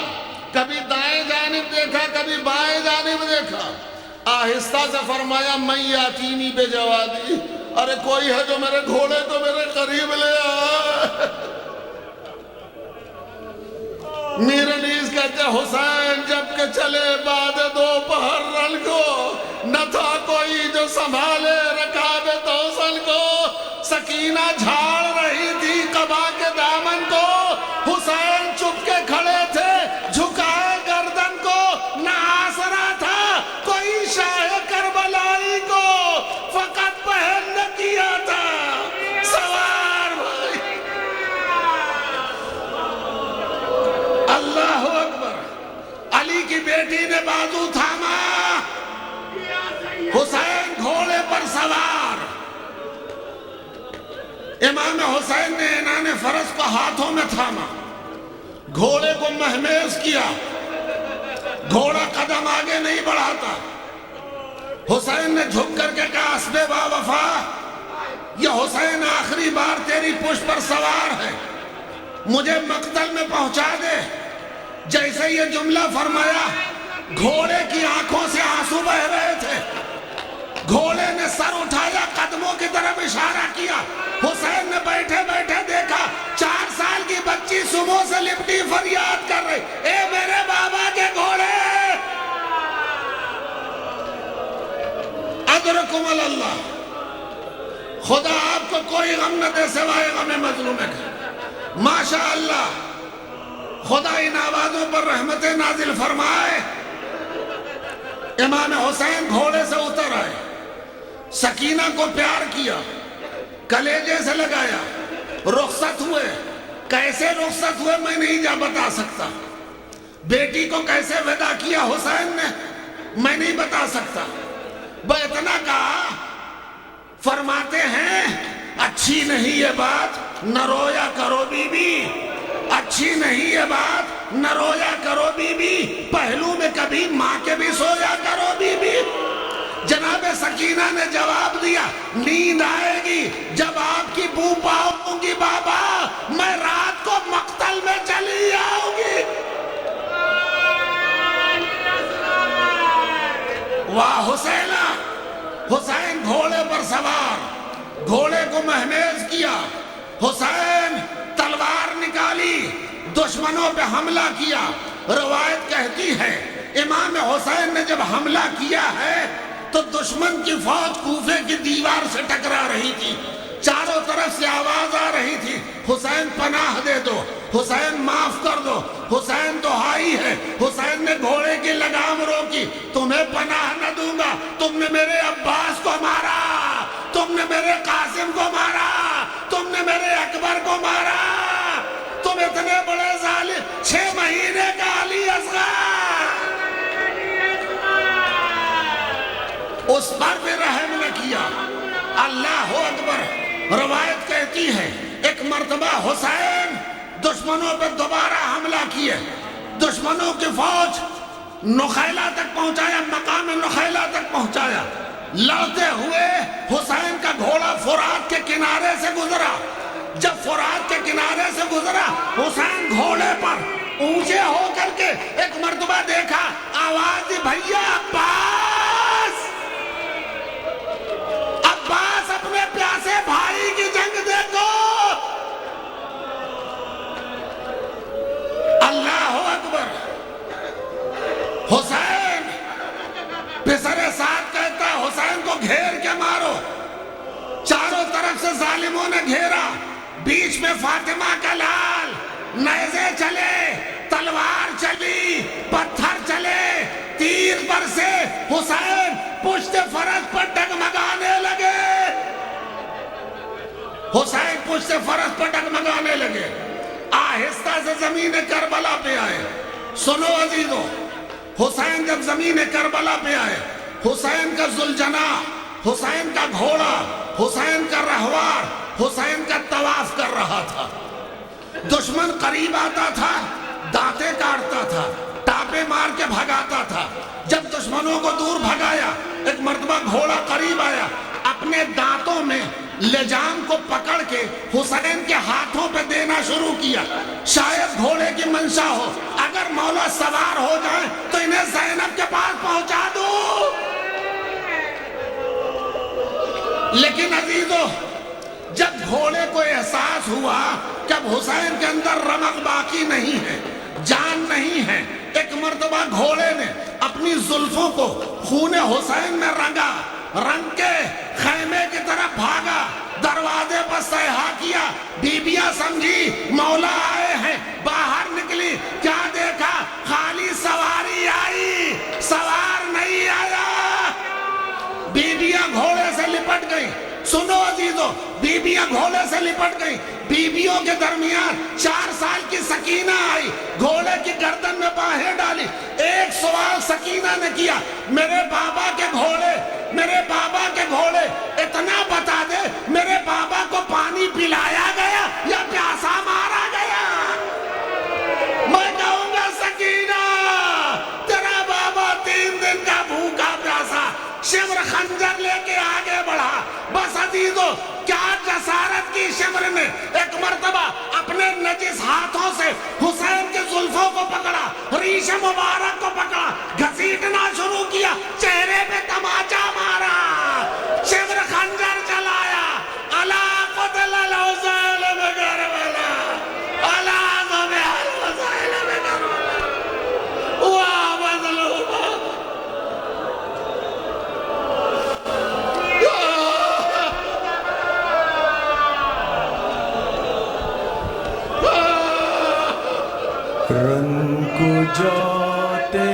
کبھی دائیں جانب دیکھا کبھی بائیں جانب دیکھا، آہستہ سے فرمایا من یاتینی بے جوادی، ارے کوئی ہے جو میرے گھوڑے کو میرے قریب لے آئے۔ میر انیس کہتے حسین جب کہ چلے بعد دوپہر رل کو، نہ تھا کوئی جو سنبھالے رکاب توسل کو، سکینہ جھاڑ رہی تھی قبا کے دامن کو، حسین چپ کے کھڑے تھے جھکائے گردن کو، نہ آسرا تھا کوئی شاہ کربلائی کو، فقط پہن نہ کیا تھا سوار بھائی۔ اللہ اکبر۔ علی کی بیٹی نے بازو تھاما، حسین گھوڑے پر سوار، امام حسین نے انان فرس کو ہاتھوں میں تھاما، گھوڑے کو مہمیز کیا، گھوڑا قدم آگے نہیں بڑھاتا، حسین نے جھک کر کے کہا اسبے با وفا، یہ حسین آخری بار تیری پشت پر سوار ہے، مجھے مقتل میں پہنچا دے۔ جیسے یہ جملہ فرمایا گھوڑے کی آنکھوں سے آنسو بہ رہے تھے، گھوڑے نے سر اٹھایا قدموں کی طرف اشارہ کیا، حسین نے بیٹھے بیٹھے دیکھا 4 سال کی بچی صبح سے لپٹی فریاد کر رہی، اے میرے بابا کے گھوڑے، ادرکم اللہ۔ خدا آپ کو کوئی غم نہ دے سوائے غم مظلومے کا، ماشاءاللہ۔ خدا ان آوازوں پر رحمت نازل فرمائے۔ امام حسین گھوڑے سے اتر آئے، سکینہ کو پیار کیا، کلیجے سے لگایا، رخصت ہوئے۔ کیسے رخصت ہوئے میں نہیں جا بتا سکتا، بیٹی کو کیسے ودا کیا حسین نے میں نہیں بتا سکتا، بس اتنا کہا، فرماتے ہیں اچھی نہیں یہ بات نہ رویا کرو بی بی، اچھی نہیں یہ بات نہ رویا کرو بی بی، پہلو میں کبھی ماں کے بھی سویا کرو بی بی۔ جناب سکینہ نے جواب دیا نیند آئے گی جب آپ کی بو پاؤں گی بابا، میں رات کو مقتل میں چلی آؤں گی۔ واہ حسینہ۔ حسین گھوڑے پر سوار، گھوڑے کو مہمیز کیا، حسین تلوار نکالی، دشمنوں پہ حملہ کیا۔ روایت کہتی ہے امام حسین نے جب حملہ کیا ہے تو دشمن کی فوج کوفے کی دیوار سے ٹکرا رہی تھی، چاروں طرف سے آواز آ رہی تھی حسین پناہ دے دو، حسین معاف کر دو، حسین دہائی ہے۔ حسین نے گھوڑے کی لگام روکی، تمہیں پناہ نہ دوں گا، تم نے میرے عباس کو مارا، تم نے میرے قاسم کو مارا، تم نے میرے اکبر کو مارا، تم اتنے بڑے ظالم، 6 مہینے کا علی اصغر، اس پر بھی رحم کیا. اللہ اکبر. روایت کہتی ہے ایک مرتبہ حسین دشمنوں پہ دوبارہ حملہ کیے. دشمنوں کی فوج نخیلہ تک پہنچایا, مقام نخیلہ تک پہنچایا. لڑتے ہوئے حسین کا گھوڑا فرات کے کنارے سے گزرا. جب فرات کے کنارے سے گزرا, حسین گھوڑے پر اونچے ہو کر کے ایک مرتبہ دیکھا, آواز دی, بھیا عباس, عباس اپنے پیاسے بھائی کی جنگ دیکھو. اللہ اکبر. حسین پسر ساتھ کہتا, حسین کو گھیر کے مارو. چاروں طرف سے ظالموں نے گھیرا, بیچ میں فاطمہ کا لال. نیزے چلے, تلوار چلی, پتھر چلے, تیر پر سے حسین پشت فرس پر ڈگمگانے لگے. حسین پشت فرس پر ڈگمگانے لگے. آہستہ سے زمین کربلا پہ آئے. سنو عزیزو, حسین جب زمین کربلا پہ آئے, حسین کا ذوالجناح, حسین کا گھوڑا, حسین کا رہوار, حسین کا طواف کر رہا تھا. دشمن قریب آتا تھا, دانتیں کاٹتا تھا, ٹاپے مار کے بھگاتا تھا. جب دشمنوں کو دور بھگایا, ایک مرتبہ گھوڑا قریب آیا, اپنے دانتوں میں لجام کو پکڑ کے حسین کے ہاتھوں پہ دینا شروع کیا. شاید گھوڑے کی منشا ہو, اگر مولا سوار ہو جائیں تو انہیں زینب کے پاس پہنچا دو. لیکن عزیزو, جب گھوڑے کو احساس ہوا کہ اب حسین کے اندر رمق باقی نہیں ہے, جان نہیں ہے, ایک مرتبہ گھوڑے نے اپنی زلفوں کو خون حسین میں رنگا, رنگ کے خیمے کی طرف بھاگا, دروازے پر صیحہ کیا. بیبیاں سمجھی مولا آئے ہیں, باہر نکلی, کیا دیکھا, خالی سواری آئی, سوار نہیں آیا. بیبیاں گھوڑے سے لپٹ گئی. سنو عزیزو, بیبیاں گھوڑے سے لپٹ گئی. بیبیوں کے درمیان 4 سال کی سکینہ آئی, گھوڑے کی گردن میں باہیں ڈالی. ایک سوال سکینہ نے کیا, میرے بابا کے گھوڑے, میرے بابا کے گھوڑے, اتنا بتا دے, میرے بابا کو پانی پلایا گیا یا پیاسا مارا گیا؟ میں کہوں گا سکینہ, تیرا بابا 3 دن کا بھوکا پیاسا شمر خنجر لے کے آگے بڑھا. بس عزیزو, کیا جسارت کی شمر نے ایک مرتبہ اپنے نجس ہاتھوں سے حسین کے زلفوں کو پکڑا, ریش مبارک کو پکڑا, گھسیٹنا شروع کیا, چہرے پہ تماچا مارا, شمر خنجر چلایا. الا قتل الحسین بکربلا, الا ذبح الحسین بکربلا, وا مظلوما. رن کو جاتے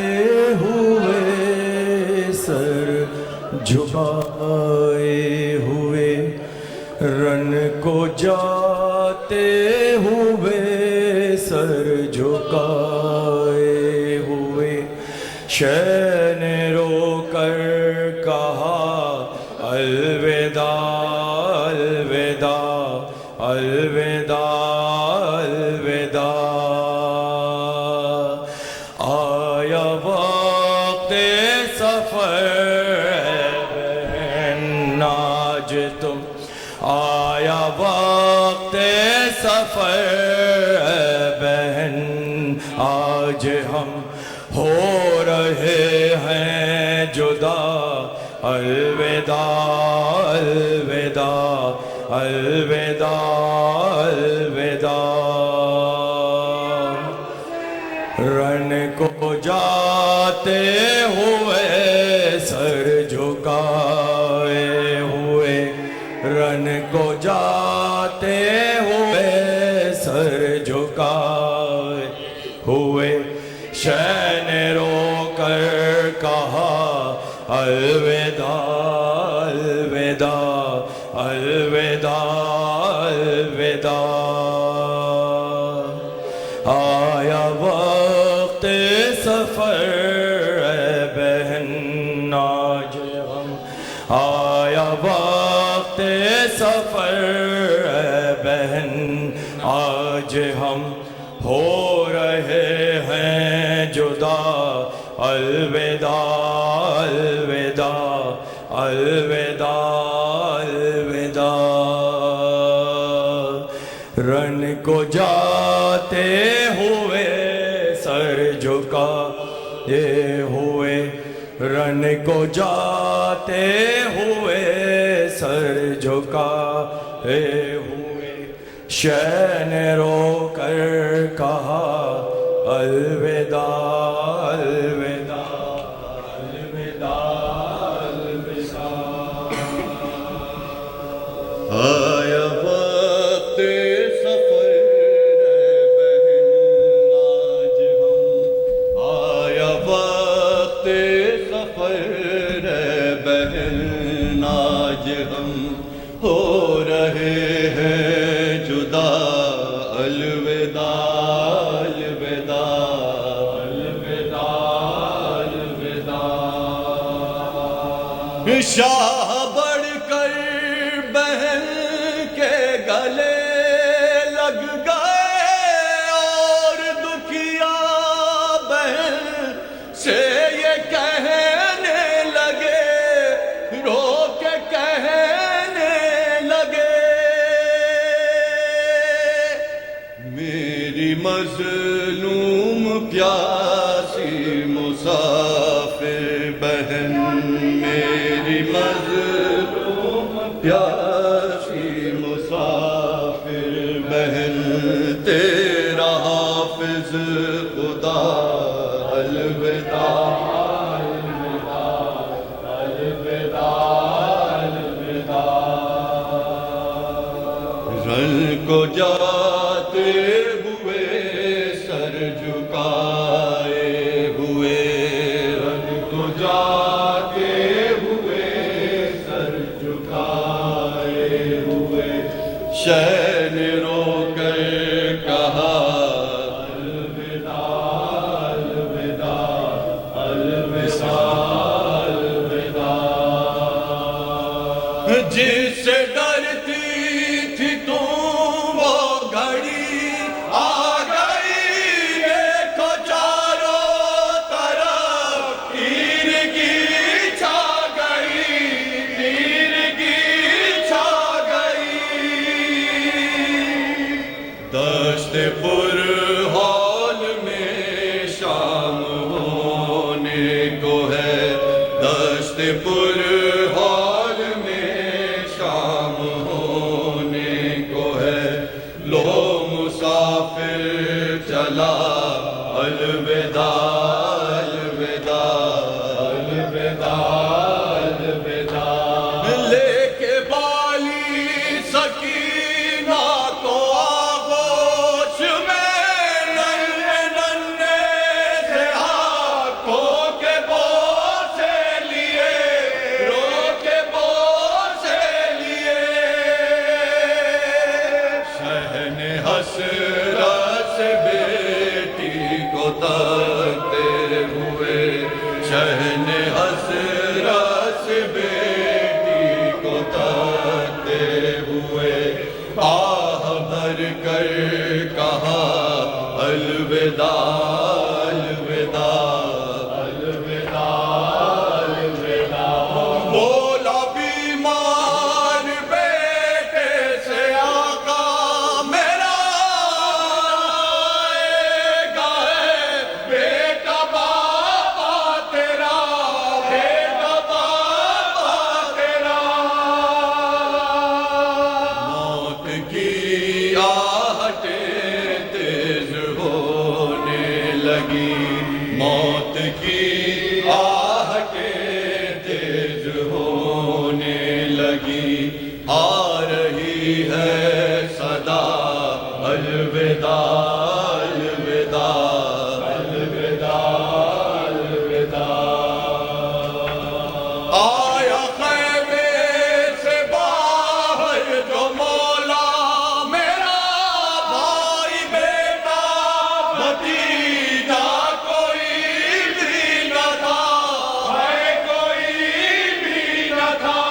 ہوئے سر جھکائے ہوئے, رن کو جاتے ہوئے سر جھکائے ہوئے, شہ نے رو کر کہا الوداع الوداع الوداع الوداع. آیا وقت سفر بہن آج تم, آیا وقت سفر بہن آج ہم ہو رہے ہیں جدا. الوداع الوداع الوداع الوداع. رن کو جاتے ہوئے سر جھکائے ہوئے, رن کو جاتے ہوئے سر جھکائے ہوئے, شہ نے رو کر کہا الوداع الوداع الوداع الوداع. آیا وقت سفر بہن آج ہم, آیا وقت سفر بہن آج ہم ہو رہے ہیں جدا، الوداع الوداع الوداع الوداع، رن کو جاتے ہوئے سر جھکائے ہوئے، رن کو جاتے ہوئے سر جھکائے ہوئے، شہ نے رو کر کہا الوداع الوداع الوداع الوداع۔ آیا وقت سفر بہن آج ہم، آیا وقت سفر بہن آج ہم ہو رہے ہیں جدا، الوداع الوداع الوداع الوداع۔ شاہ بڑھ کر بہن کے گلے لگ گئے اور دکھیا بہن سے یہ کہنے لگے، رو کے کہنے لگے، میری مظلوم پیاسی مسافر بہن، میری مظلوم پیاسی مسافر بہن، تیرا حافظ خدا الوداع الوداع الوداع الوداع۔ رن کو جاتے ہوئے سر جھکائے ہوئے، رن کو جاتے ہوئے سر جھکائے ہوئے، شہ نے رو کر کہا الوداع الوداع الوداع الوداع۔ جس سے ڈرتی تھی تم وہ گھڑی آ گئی، دیکھو چاروں طرف تیرگی چھا گئی، تیرگی چھا گئی۔ دشت پر ہال میں شام ہونے کو ہے، دشت پر ہال میں شام ہونے کو ہے، لو مسافر چلا الوداع الوداع الوداع الوداع۔ لے کے بالی سکینہ کو آغوش میں، ننھے ننھے سے ہاتھوں کے بوسے لیے، رو کے بوسے لیے، شہن حسرت سے بیٹی کو تکتے ہوئے، شہن حسرت سے بیٹی کو تکتے ہوئے، آہ بھر کر کہا الوداع الوداع الوداع الوداع۔ بولا بیمار بیٹے سے آقا میرا آئے گا، بیٹا بابا تیرا، بیٹا بابا تیرا۔ موت کی آہٹیں تیز ہونے لگی، موت کی آہٹیں تیز ہونے لگی، آ رہی ہے صدا الوداع الوداع الوداع الوداع۔ آیا خیمے سے باہر جو مولا میرا، بھائی بیٹا بھتیجا کوئی بھی نہ تھا، ہے کوئی بھی نہ تھا۔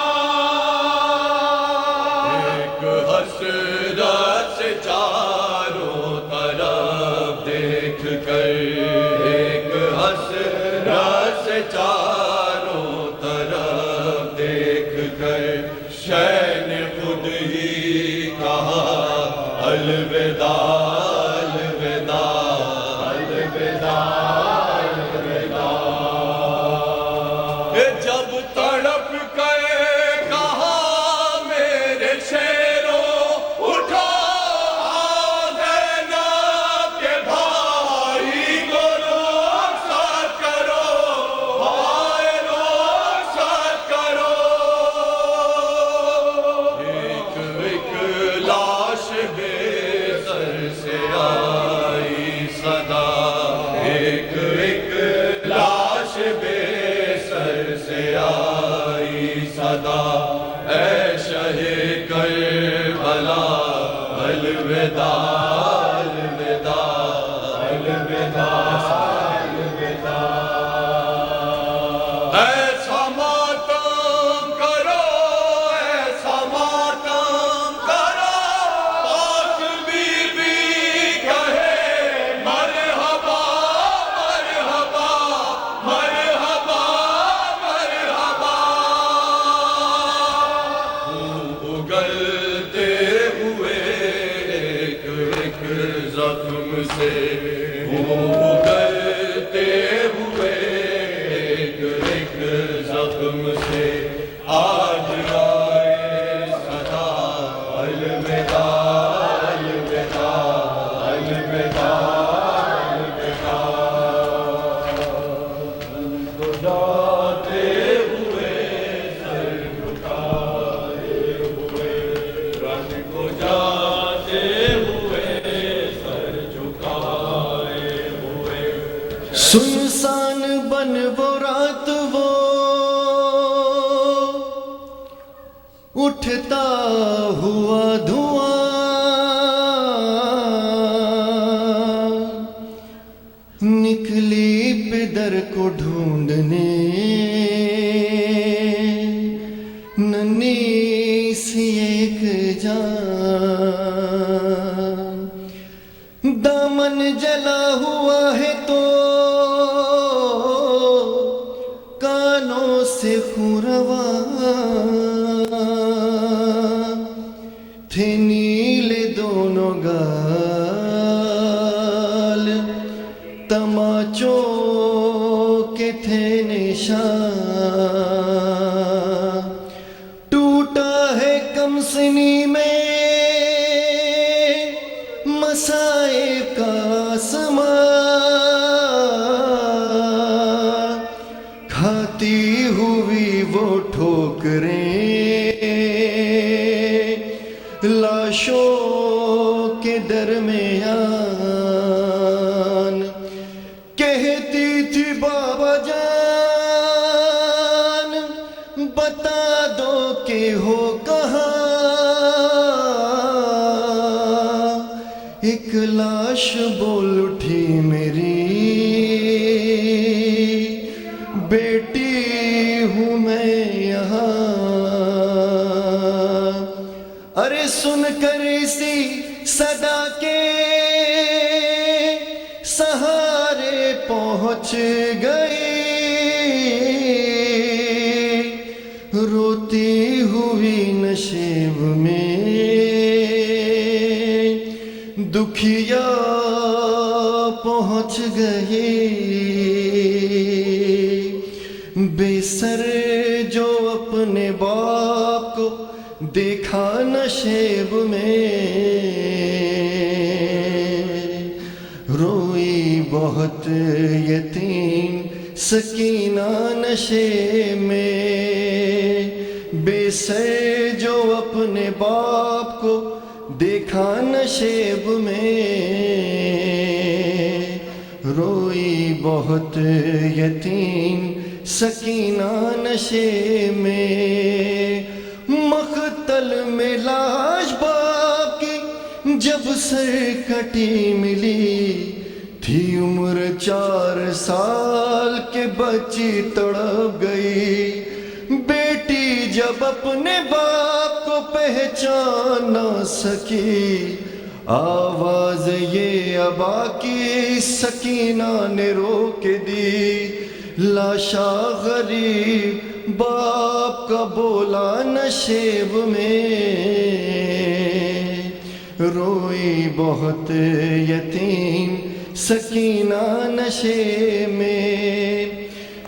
جب تڑپ گئے کہا میرے شیروں اٹھو آدھینا کے بھائی کو رخصت کرو، بھائی رخصت کرو۔ ایک ایک لاش بے سر سے آئی صدا، ایک ایک لاش بے سر سے آئی صدا، اے شہ کربلا الوداع الوداع الوداع الوداع۔ ایسا ماتم کرو، ایسا ماتم کرو، پاک بی بی کہے مرحبا مرحبا مرحبا مرحبا۔ اگلتے ہوئے ایک ایک زخم سے، اگلتے ہوئے ایک ایک زخم سے، آج آئے صدا الوداع الوداع الوداع الوداع۔ جاتے ہوئے سر جھکائے ہوئے، رن کو جاتے ہوئے سر جھکائے ہوئے۔ سنسان بن وہ رات وہ اٹھتا ہوا دھواں، نکلی پدر کو ڈھونڈنے ننھی سی ایک جان، دامن جلا ہوا ہے تو کانوں سے خون رواں، تھے نیلے دونوں گال، تماچوں کے تھے نشان، ٹوٹا ہے کم سنی میں مصائب کا آسمان، کھاتی ہوئی وہ ٹھوکریں لاشوں کے درمیان، کہتی تھی بابا جان بتا دو کہ ہو کہاں، ایک لاش بول اٹھی میری بیٹی ہوں میں یہاں، ارے سن کر اسی صدا کے سہارے پہنچ گئی، روتی ہوئی نشیب میں دکھیا پہنچ گئی، بے سر جو اپنے باپ کو دیکھا نشیب میں، روئی بہت یتیم سکینہ نشے میں، بے سر جو اپنے باپ کو دیکھا نشیب میں، روئی بہت یتیم سکینہ نشے میں، مقتل میں لاش باپ کی جب سر کٹی ملی، تھی عمر 4 سال کے بچی تڑپ گئی، بیٹی جب اپنے باپ کو پہچان نہ سکی، آواز یہ ابا کی سکینہ نے روک دی، لاشا غریب باپ کا بولا نشیب میں، روئی بہت یتیم سکینہ نشے میں،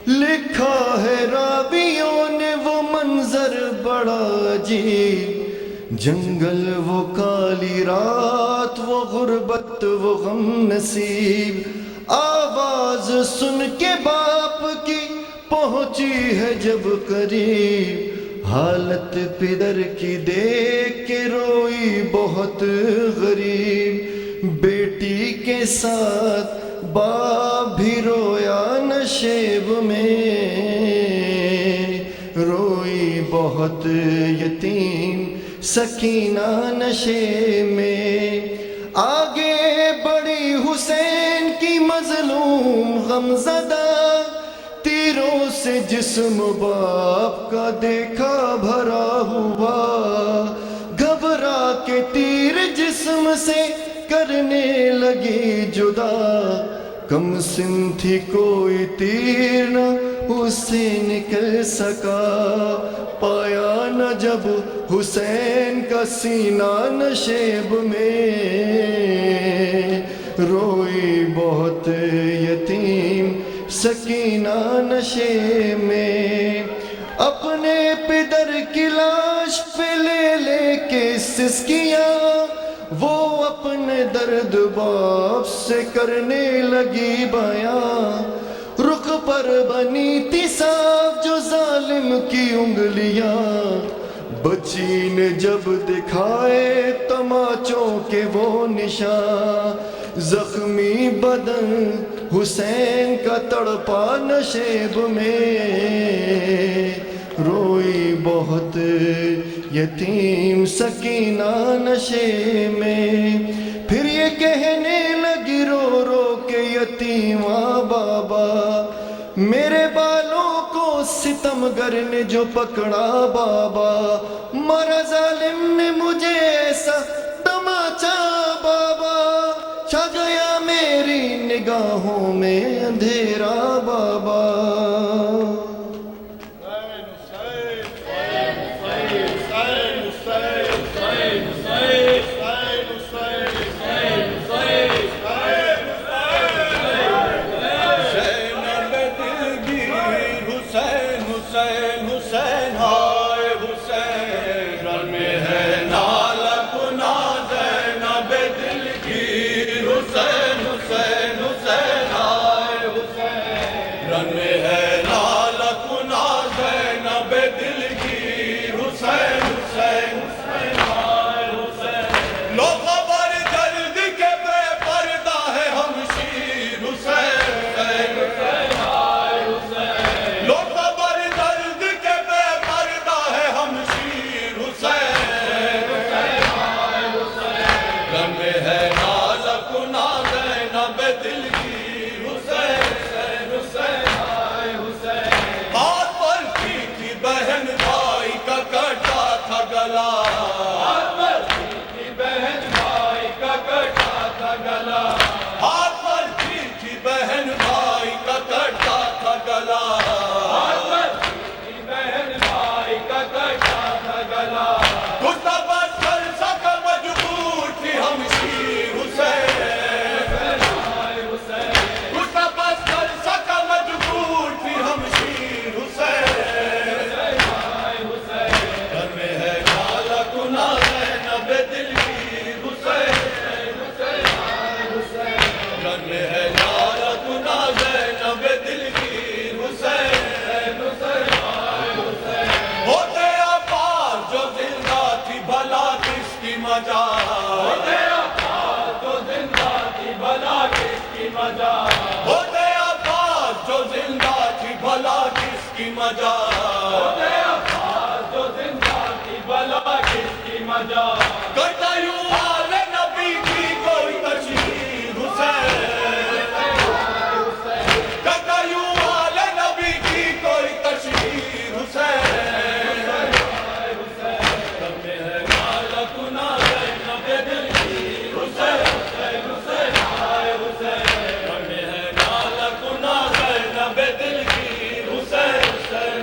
لکھا ہے راویوں نے وہ منظر بڑا عجیب، جنگل وہ کالی رات وہ غربت وہ غم نصیب، آواز سن کے باپ کی پہنچی ہے جب قریب، حالت پدر کی دیکھ کے روئی بہت غریب، بیٹی کے ساتھ باپ بھی رویا نشیب میں، روئی بہت یتیم سکینہ نشے میں، آگے بڑی حسین کی مظلوم غمزدہ، تیروں سے جسم باپ کا دیکھا بھرا ہوا، گھبرا کے تیر جسم سے کرنے لگی جدا، کم سن تھی کوئی تیر نہ اس سے نکل سکا، پایا نہ جب حسین کا سینہ نشیب میں، روئی بہت یتیم سکینہ نشے میں، اپنے پدر کی لاش پہ لے لے کے سسکیاں، وہ اپنے درد باپ سے کرنے لگی بیاں، رخ پر بنی تھی صاف جو ظالم کی انگلیاں، بچی نے جب دکھائے تماچوں کے وہ نشان، زخمی بدن حسین کا تڑپا نشیب میں، روئی بہت یتیم سکینہ نشے میں، پھر یہ کہنے لگی رو رو کے یتیماں بابا، میرے بالوں کو ستمگر نے جو پکڑا بابا، مرا ظالم نے مجھے ایسا تماچا بابا، چھا گیا میری نگاہوں میں اندھیرا بابا،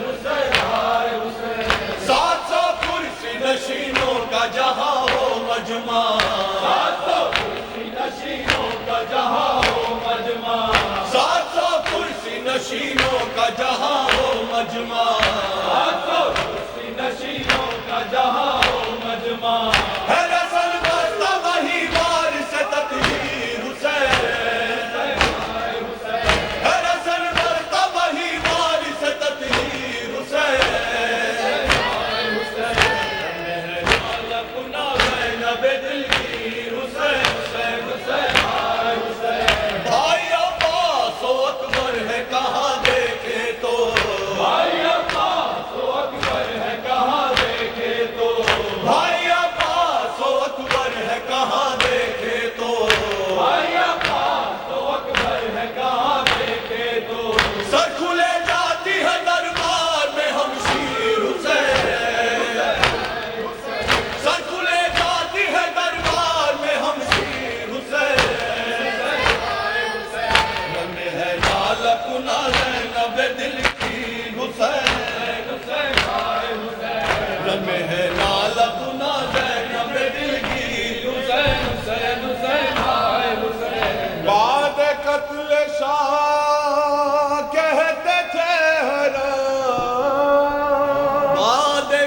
حسین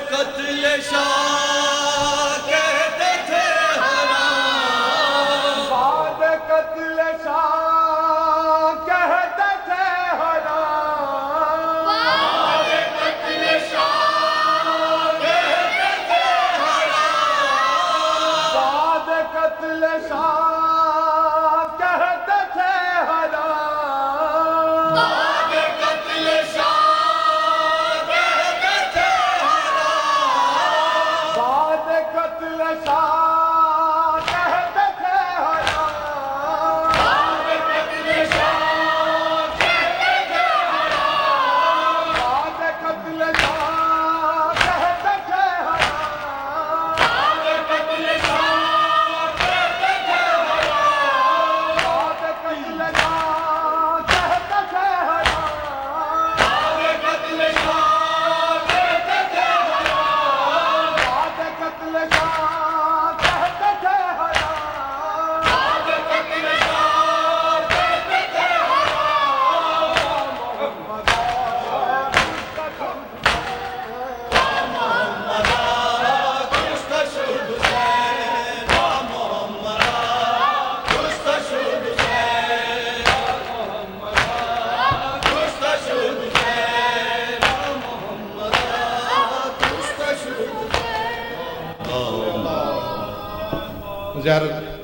قتل شاہ کہتے تھے حرام، بعد قتل شاہ کہتے تھے حرام، بعد قتل شاہ کہتے تھے حرام، بعد قتل شاہ کہتے تھے حرام، بعد قتل شاہ کہتے تھے حرام، بعد قتل شاہ کہتے تھے حرام، بعد قتل شاہ کہتے تھے حرام، بعد قتل شاہ کہتے تھے حرام، بعد قتل شاہ کہتے تھے حرام، بعد قتل شاہ کہتے تھے حرام، بعد قتل شاہ کہتے تھے حرام، بعد قتل شاہ کہتے تھے حرام، بعد قتل شاہ کہتے تھے زیارت